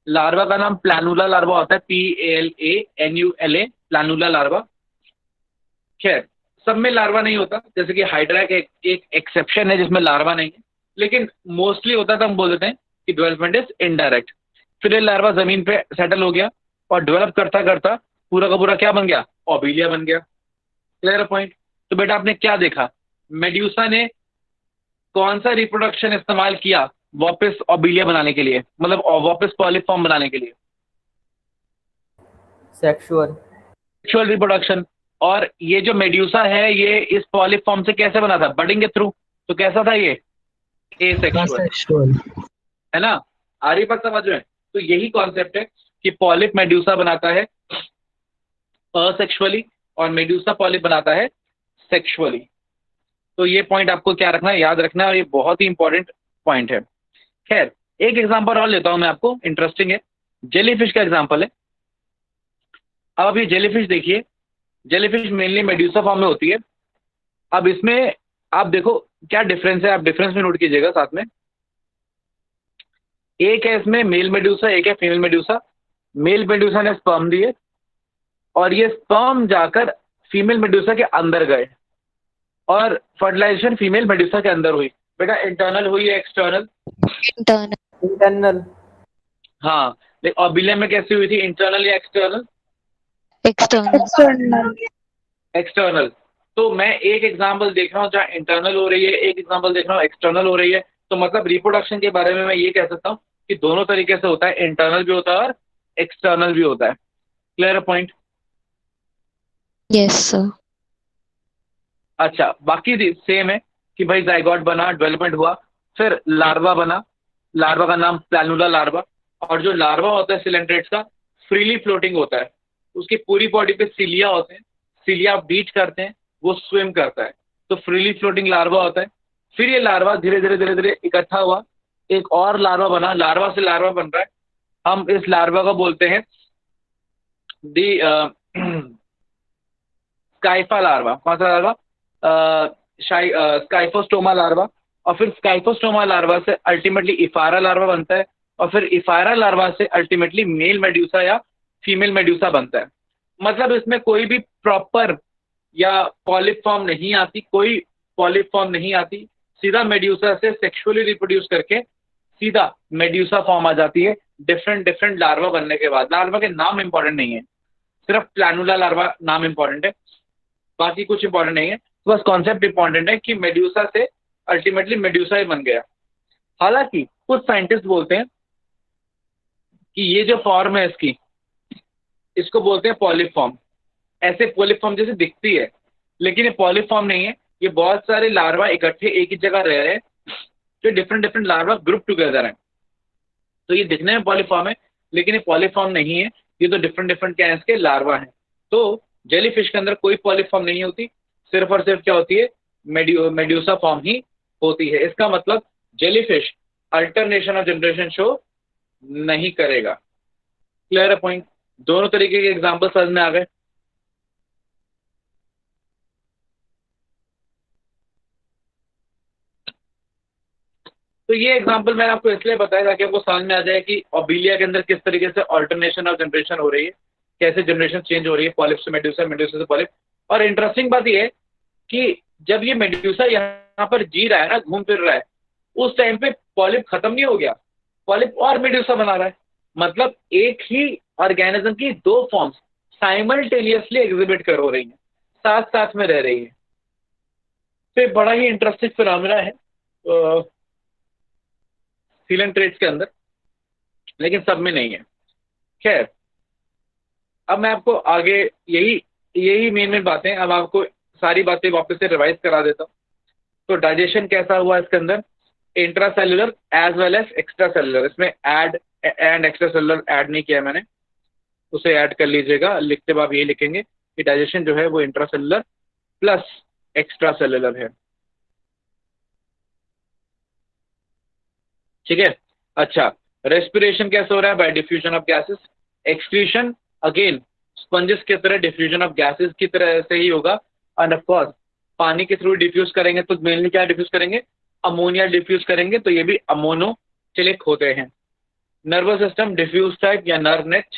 लार्वा का नाम प्लानुला लार्वा होता है, PLANULA, प्लानुला लार्वा। खैर सब में लार्वा नहीं होता, जैसे कि हाइड्रा का एक एक्सेप्शन है जिसमें लार्वा नहीं है, लेकिन मोस्टली होता है तो हम बोल देते हैं कि डेवलपमेंट इज इनडायरेक्ट। फिर ये लार्वा जमीन पे सेटल हो गया और डेवलप करता करता पूरा का पूरा क्या बन गया? ओबिलिया बन गया। Clear point? तो बेटा आपने क्या देखा, मेड्यूसा ने कौन सा रिप्रोडक्शन इस्तेमाल किया वापस ओबिलिया बनाने के लिए, मतलब वापस पॉलीफॉर्म बनाने के लिए? Sexual reproduction. और ये जो मेड्यूसा है ये इस पॉलीफॉर्म से कैसे बना था? बडिंग के थ्रू। तो कैसा था ये? एसेक्सुअल, है ना? आ रही बात समझ में? तो यही कॉन्सेप्ट है कि पॉलिप मेड्यूसा बनाता है असेक्सुअली और मेड्यूसा पॉलिप बनाता है सेक्सुअली। तो ये पॉइंट आपको क्या रखना है, याद रखना है, और ये बहुत ही इंपॉर्टेंट पॉइंट है। खैर एक एग्जांपल और लेता हूं मैं आपको, इंटरेस्टिंग है, जेलीफिश का एग्जांपल है। अब आप ये जेलीफिश देखिए, जेलीफिश मेनली मेड्यूसा फॉर्म में होती है। अब इसमें आप देखो क्या डिफरेंस है, आप डिफरेंस में नोट कीजिएगा साथ में। एक है इसमें मेल मेड्यूसा, एक है फीमेल मेड्यूसा। मेल मेड्यूसा ने स्पर्म दिए और ये स्पर्म जाकर फीमेल मेड्यूसा के अंदर गए और फर्टिलाइजेशन फीमेल मेड्यूसा के अंदर हुई। बेटा इंटरनल हुई या एक्सटर्नल? इंटरनल। हाँ, लेकिन ओबिलिया में कैसी हुई थी, इंटरनल या एक्सटर्नल? एक्सटर्नल। एक्सटर्नल। तो मैं एक एग्जांपल देख रहा हूँ जहाँ इंटरनल हो रही है, एक एग्जांपल देख रहा हूँ एक्सटर्नल हो रही है। तो मतलब रिप्रोडक्शन के बारे में मैं ये कह सकता हूँ कि दोनों तरीके से होता है, इंटरनल भी होता है और एक्सटर्नल भी होता है। Clear point? Yes sir. अच्छा, बाकी सेम है कि भाई जाइगोट बना, डेवलपमेंट हुआ, फिर लार्वा बना, लार्वा का नाम प्लानुला लार्वा। और जो लार्वा होता है सिलेंट्रेट्स का, फ्रीली फ्लोटिंग होता है, उसकी पूरी बॉडी पे सिलिया होते हैं, सिलिया बीट करते हैं, वो स्विम करता है, तो फ्रीली फ्लोटिंग लार्वा होता है। फिर ये लार्वा धीरे धीरे धीरे धीरे इकट्ठा हुआ, एक और लार्वा बना, लार्वा से लार्वा बन रहा है। हम इस लार्वा को बोलते हैं दी स्काइफा लार्वा। कौन सा लार्वा? स्काइफोस्टोमा लार्वा। और फिर स्काइफोस्टोमा लार्वा से अल्टीमेटली इफारा लार्वा बनता है, और फिर इफारा लार्वा से अल्टीमेटली मेल मेड्यूसा या फीमेल मेड्यूसा बनता है। मतलब इसमें कोई भी प्रॉपर या पॉलिप फॉर्म नहीं आती, कोई पॉलिप फॉर्म नहीं आती, सीधा मेड्यूसा से सेक्सुअली रिप्रोड्यूस करके सीधा मेड्यूसा फॉर्म आ जाती है डिफरेंट डिफरेंट लार्वा बनने के बाद। लार्वा के नाम इंपॉर्टेंट नहीं है, सिर्फ प्लानुला लार्वा नाम इंपॉर्टेंट है, बाकी कुछ इंपॉर्टेंट नहीं है। बस कॉन्सेप्ट इंपॉर्टेंट है कि मेड्यूसा से अल्टीमेटली मेड्यूसा ही बन गया। हालांकि कुछ साइंटिस्ट बोलते हैं कि ये जो फॉर्म है इसकी, इसको बोलते हैं पॉलिप फॉर्म। ऐसे पॉलिप फॉर्म जैसे दिखती है, लेकिन ये पॉलिप फॉर्म नहीं है, ये बहुत सारे लार्वा इकट्ठे एक ही जगह रह रहे हैं, जो different different larva group together हैं। तो ये दिखने में पॉलिप फॉर्म है, लेकिन ये पॉलिप फॉर्म नहीं है, ये तो डिफरेंट डिफरेंट कैंस के लार्वा हैं। तो जेलीफिश के अंदर कोई पॉलिप फॉर्म नहीं होती, सिर्फ और सिर्फ क्या होती है, मेड्यूसा फॉर्म ही होती है। इसका मतलब jellyfish alternation of generation show नहीं करेगा। क्लियर है पॉइंट? दोनों तरीके के एग्जांपल समझ में आ गए? तो ये एग्जांपल मैंने आपको इसलिए बताया ताकि आपको समझ में आ जाए कि ओबिलिया के अंदर किस तरीके से अल्टरनेशन ऑफ जनरेशन हो रही है, कैसे जनरेशन चेंज हो रही है, पॉलिप से मेड्यूसा, मेड्यूसा से पॉलिप। और इंटरेस्टिंग बात यह है कि जब ये मेड्यूसा यहाँ पर जी रहा है ना, घूम फिर रहा है, उस टाइम पे पॉलिप खत्म नहीं हो गया, पॉलिप और मेड्यूसा बना रहा है। मतलब एक ही ऑर्गेनिज्म की दो फॉर्म्स साइमल्टेनियसली एग्जिबिट कर हो रही हैं, साथ साथ में रह रही है। तो बड़ा ही इंटरेस्टिंग फिनोमेना है सीलेंट्रेट्स के अंदर, लेकिन सब में नहीं है। खैर अब मैं आपको आगे यही मेन बातें, अब आपको सारी बातें वापस से रिवाइज करा देता हूँ। तो डाइजेशन कैसा हुआ इसके अंदर? Intracellular as well as extracellular. इसमें add and extracellular add नहीं किया मैंने, उसे ऐड कर लीजिएगा। लिखते हुए आप ये लिखेंगे कि डाइजेशन जो है वो इंट्रासेल्युलर प्लस एक्स्ट्रा सेल्युलर है। ठीक है। अच्छा, रेस्पिरेशन कैसे हो रहा है? Bye diffusion of gases. Excretion again sponges की तरह डिफ्यूजन ऑफ गैसेस की तरह से ही होगा। एंड ऑफ कोर्स पानी के थ्रू डिफ्यूज करेंगे तो मेनली क्या डिफ्यूज करेंगे? अमोनिया डिफ्यूज करेंगे, तो ये भी अमोनोचिलिक होते हैं। नर्वस सिस्टम डिफ्यूज टाइप या नर्व नेट।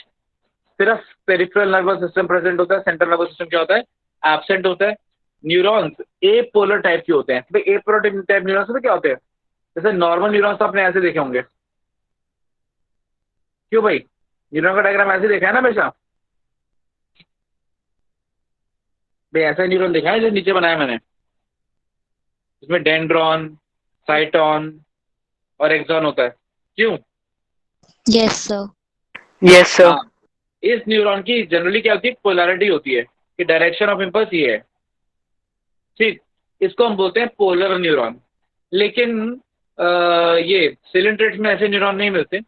सिर्फ पेरिफेरल नर्वस सिस्टम प्रेजेंट होता है, सेंट्रल नर्वस सिस्टम क्या होता है? एब्सेंट होता है। न्यूरॉन्स ए पोलर टाइप के होते हैं। भाई ए पोलर टाइप न्यूरॉन्स में क्या होते हैं? जैसे नॉर्मल न्यूरॉन्स तो आपने ऐसे देखे होंगे, क्यों भाई? न्यूरॉन का डायग्राम ऐसे देखा है ना हमेशा भाई, ऐसा न्यूरॉन देखा है जो नीचे बनाया मैंने, इसमें डेंड्रॉन, साइटॉन और एक्सॉन होता है, क्यों? Yes, sir. Yes, sir. हाँ, इस न्यूरॉन की जनरली क्या होती है? पोलैरिटी होती है कि डायरेक्शन ऑफ इम्पल्स ये है। ठीक, इसको हम बोलते हैं पोलर न्यूरॉन। लेकिन ये सिलेंट्रेट्स में ऐसे न्यूरॉन नहीं मिलते।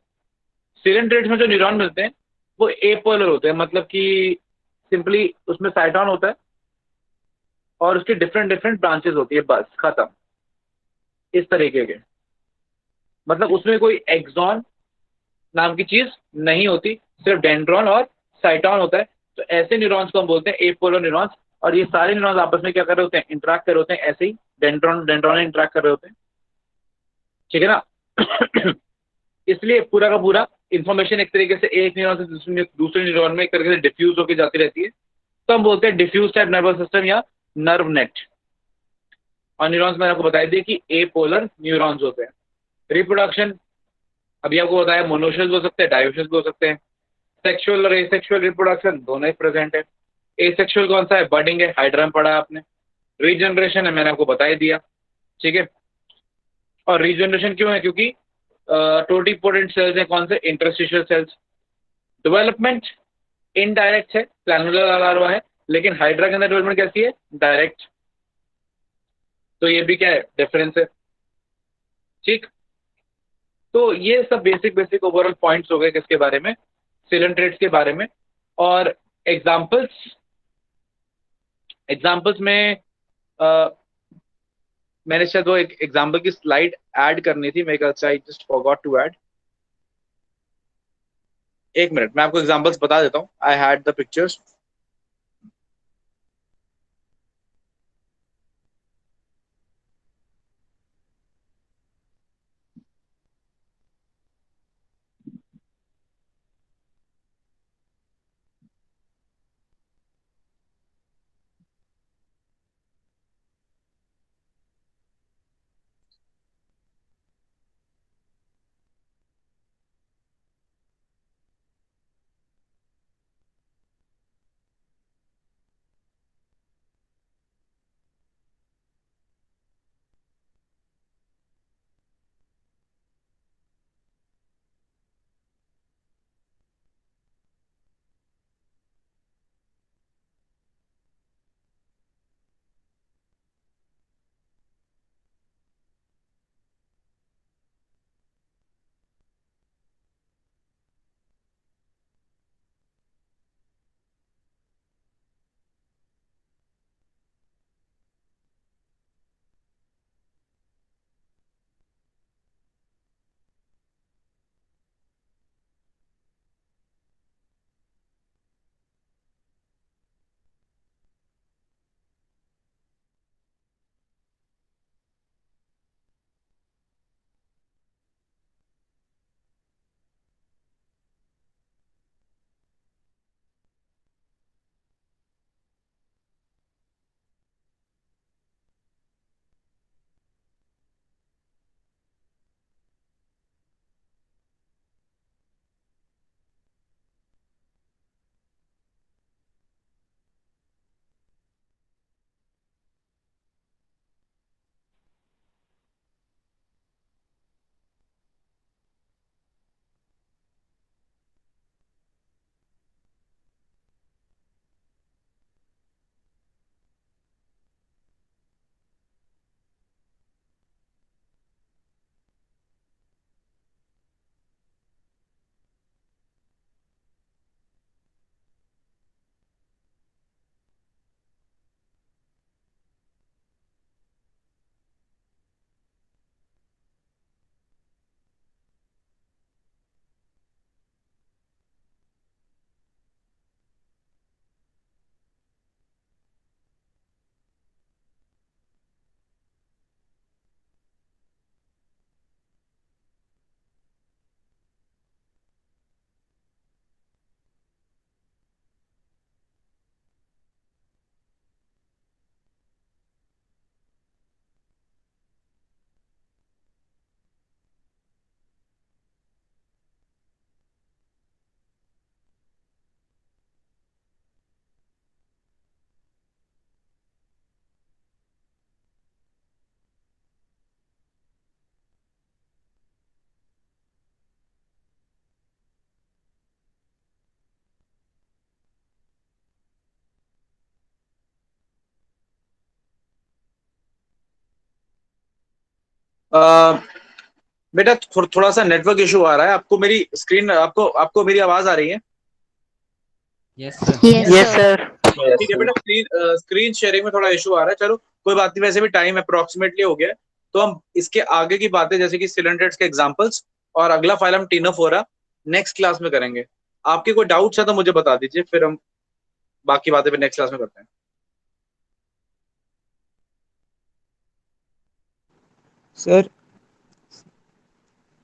सिलेंट्रेट्स में जो न्यूरॉन मिलते हैं वो एपोलर होते हैं, मतलब कि सिंपली उसमें साइटॉन होता है और उसकी डिफरेंट डिफरेंट ब्रांचेस होती है, बस खत्म। इस तरीके के, मतलब उसमें कोई एक्सॉन नाम की चीज नहीं होती, सिर्फ डेंड्रॉन और साइटॉन होता है। तो ऐसे न्यूरॉन्स को हम बोलते हैं एपोलर न्यूरॉन्स। और ये सारे न्यूरॉन्स आपस में क्या कर रहे होते हैं? इंटरेक्ट कर रहे होते हैं, ऐसे ही डेंड्रॉन इंटरेक्ट कर रहे होते हैं। ठीक है ना? इसलिए पूरा का पूरा इंफॉर्मेशन एक तरीके से एक न्यूरॉन से दूसरे न्यूरॉन में एक तरीके से डिफ्यूज होकर जाती रहती है। तो हम बोलते हैं डिफ्यूज टाइप नर्वस सिस्टम या नर्व नेट। और न्यूरॉन्स मैंने आपको बताई दी कि एपोलर न्यूरॉन्स होते हैं। रिप्रोडक्शन अभी आपको बताया, मोनोशस हो सकते हैं, डायोशस भी हो सकते हैं। सेक्सुअल और एसेक्सुअल रिप्रोडक्शन दोनों ही प्रेजेंट है। एसेक्सुअल कौन सा है? बर्डिंग है, हाइड्रा में पढ़ा है आपने। रीजनरेशन है, मैंने आपको बता ही दिया। ठीक है। और रीजनरेशन क्यों है? क्योंकि टोटिपोटेंट सेल्स है, कौन से? Interstitial cells. डेवलपमेंट इनडायरेक्ट है, प्लानुलर अलार्वा है, लेकिन हाइड्रा के अंदर डेवलपमेंट कैसी है? डायरेक्ट। तो ये भी क्या है? डिफरेंस है। ठीक, तो ये सब बेसिक बेसिक ओवरऑल पॉइंट्स हो गए किसके बारे में? सिलेंट्रेट्स के बारे में। और एग्जाम्पल्स, एग्जाम्पल्स में मैंने शायद वो एक एग्जाम्पल की स्लाइड ऐड करनी थी, मेरे ख्याल से I just forgot to add. एक मिनट, मैं आपको एग्जाम्पल्स बता देता हूँ। I had the pictures. बेटा थोड़ा सा नेटवर्क इशू आ रहा है। आपको मेरी स्क्रीन, आपको मेरी आवाज आ रही है? Yes sir. Yes, sir. ठीक है बेटा, स्क्रीन शेयरिंग में थोड़ा इशू आ रहा है। चलो कोई बात नहीं, वैसे भी टाइम अप्रोक्सीमेटली हो गया है, तो हम इसके आगे की बातें जैसे कि सिलेंडर्स के एग्जांपल्स और अगला फाइल हम टिनोफोरा नेक्स्ट क्लास में करेंगे। आपके कोई डाउट्स है तो मुझे बता दीजिए, फिर हम बाकी बातें फिर नेक्स्ट क्लास में करते हैं। सर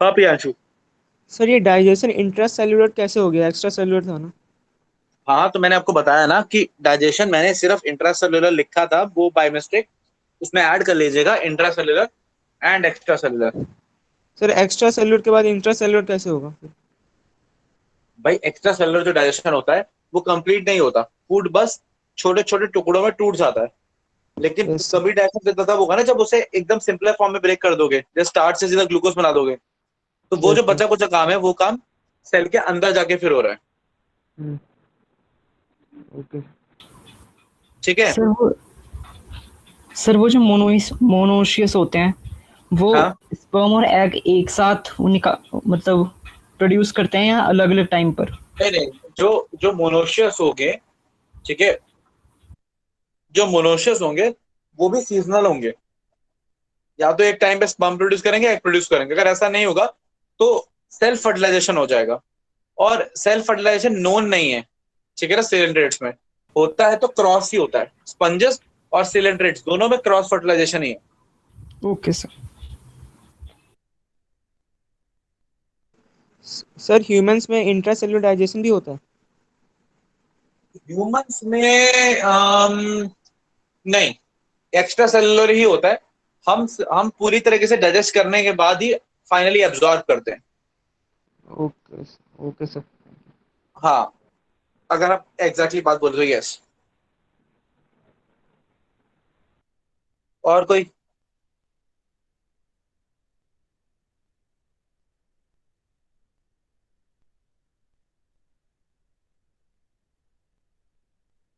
हाँ प्रियांशु। सर ये डाइजेशन इंट्रा सेल्यूलर कैसे हो गया? एक्स्ट्रा सेल्यूलर था ना? हाँ तो मैंने आपको बताया ना कि डाइजेशन मैंने सिर्फ इंट्रासेल्युलर लिखा था, वो बाय मिस्टेक उसमें ऐड कर लीजिएगा intra cellular and extra cellular. Sir extra cellular के बाद इंट्रा सेल्यूलर कैसे होगा? भाई एक्स्ट्रा सेल्युलर जो डाइजेशन होता है वो कंप्लीट नहीं होता, फूड बस छोटे छोटे टुकड़ों में टूट जाता है। लेकिन Yes. तभी डाइजेशन तब होगा ना जब उसे एकदम सिंपलर फॉर्म में ब्रेक कर दोगे, जैसे स्टार्च से सीधा ग्लूकोज बना दोगे, तो वो जो Okay. बचा कुचा काम है वो काम सेल के अंदर जाके फिर हो रहा है। ओके ठीक है। सर वो जो मोनोशियस होते हैं वो हाँ। स्पर्म और एग एक साथ मतलब प्रोड्यूस करते हैं या अलग अलग टाइम पर? नहीं, जो मोनोशियस होंगे, ठीक है, जो मोनोशियस होंगे वो भी सीजनल होंगे, या तो एक टाइम पे स्पर्म प्रोड्यूस करेंगे, एग प्रोड्यूस करेंगे। अगर ऐसा नहीं होगा तो सेल्फ फर्टिलाइजेशन हो जाएगा, और सेल्फ फर्टिलाइजेशन नोन नहीं है, ठीक है ना। सिलेंड्रेट्स में होता है तो क्रॉस ही होता है, स्पंजेस और सिलेंड्रेट्स दोनों में क्रॉस फर्टिलाइजेशन ही है। Okay sir. सर ह्यूमंस में इंट्रासेल्युलर डाइजेशन भी होता है? ह्यूमंस में नहीं, एक्स्ट्रा सेलुलर ही होता है। हम पूरी तरीके से डाइजेस्ट करने के बाद ही फाइनली एब्जॉर्ब करते हैं। Okay okay sir. हाँ, अगर आप एग्जैक्टली बात बोल रहे हो, यस। और कोई?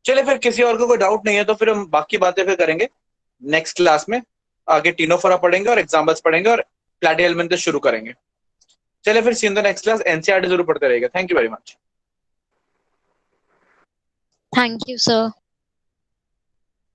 चलिए फिर, किसी और को कोई डाउट नहीं है तो फिर हम बाकी बातें फिर करेंगे नेक्स्ट क्लास में। आगे टिनोफोरा पढ़ेंगे और एग्जाम्पल्स पढ़ेंगे और प्लैटिहेल्मिन्थेस शुरू करेंगे। चलिए फिर, see in the next class. NCERT जरूर पढ़ते रहेगा। Thank you very much. Thank you, sir.